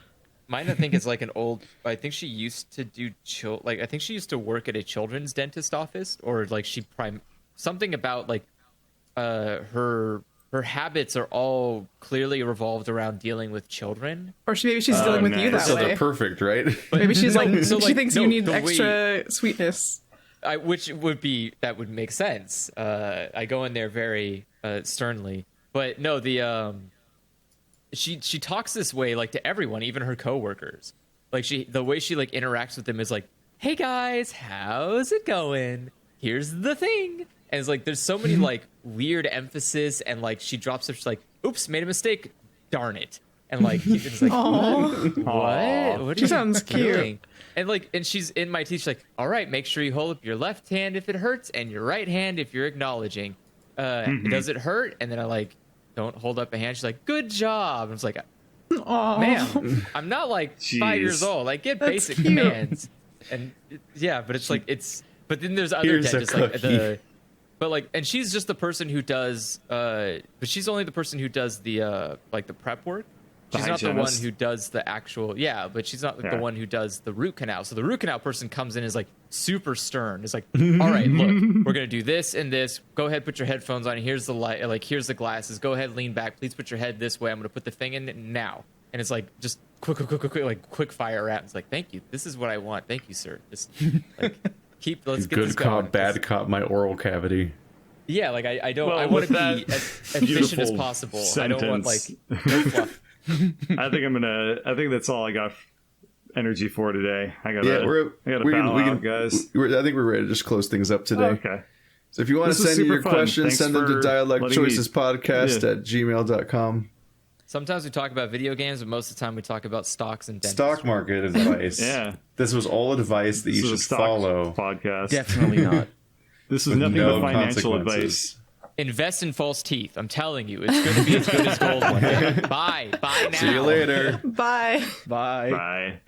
Mine, I think, is like an old. I think she used to do I think she used to work at a children's dentist office, or like something about like her habits are all clearly revolved around dealing with children. Or maybe she's dealing with you that So way. they're perfect, right? Maybe she's like, so, she like, thinks no, you need the extra sweetness. Which that would make sense. I go in there very sternly, but no, she talks this way like to everyone, even her coworkers. Like the way she like interacts with them is like, "Hey guys, how's it going? Here's the thing." And it's like there's so many like weird emphasis, and like she drops it, she's like, "Oops, made a mistake. Darn it." And like it's like, what? She sounds doing? And she's in my teeth. She's like, all right, make sure you hold up your left hand if it hurts and your right hand if you're acknowledging. Does it hurt? And then I like, don't hold up a hand. She's like, good job. And it's like, ma'am, I'm not like 5 years old. I get basic commands. And yeah, but it's like, but then there's other dentists like but like, and she's just the person who does, but she's only the person who does the, like the prep work. She's not the one who does the actual, but she's not the one who does the root canal. So the root canal person comes in and is like super stern. It's like, all right, look, we're going to do this and this. Go ahead, put your headphones on. Here's the light, like, here's the glasses. Go ahead, lean back. Please put your head this way. I'm going to put the thing in it now. And it's like, just quick fire rap. It's like, thank you. This is what I want. Thank you, sir. Just like, let's get Good this cop, going. bad cop, my oral cavity. Yeah, like I want to be as efficient as possible. I don't want like no fluff. I think that's all I got energy for today. I gotta bow out, guys. I think we're ready to just close things up today. Okay. So if you want to send in your questions, send them to dialogchoicespodcast@gmail.com. Sometimes we talk about video games, but most of the time we talk about stocks and dentistry. Stock market advice. Yeah. This was all advice that you should follow. Podcast. Definitely not. This is nothing but financial advice. Invest in false teeth. I'm telling you, it's going to be as good as gold one day. Bye. Bye now. See you later. Bye. Bye. Bye.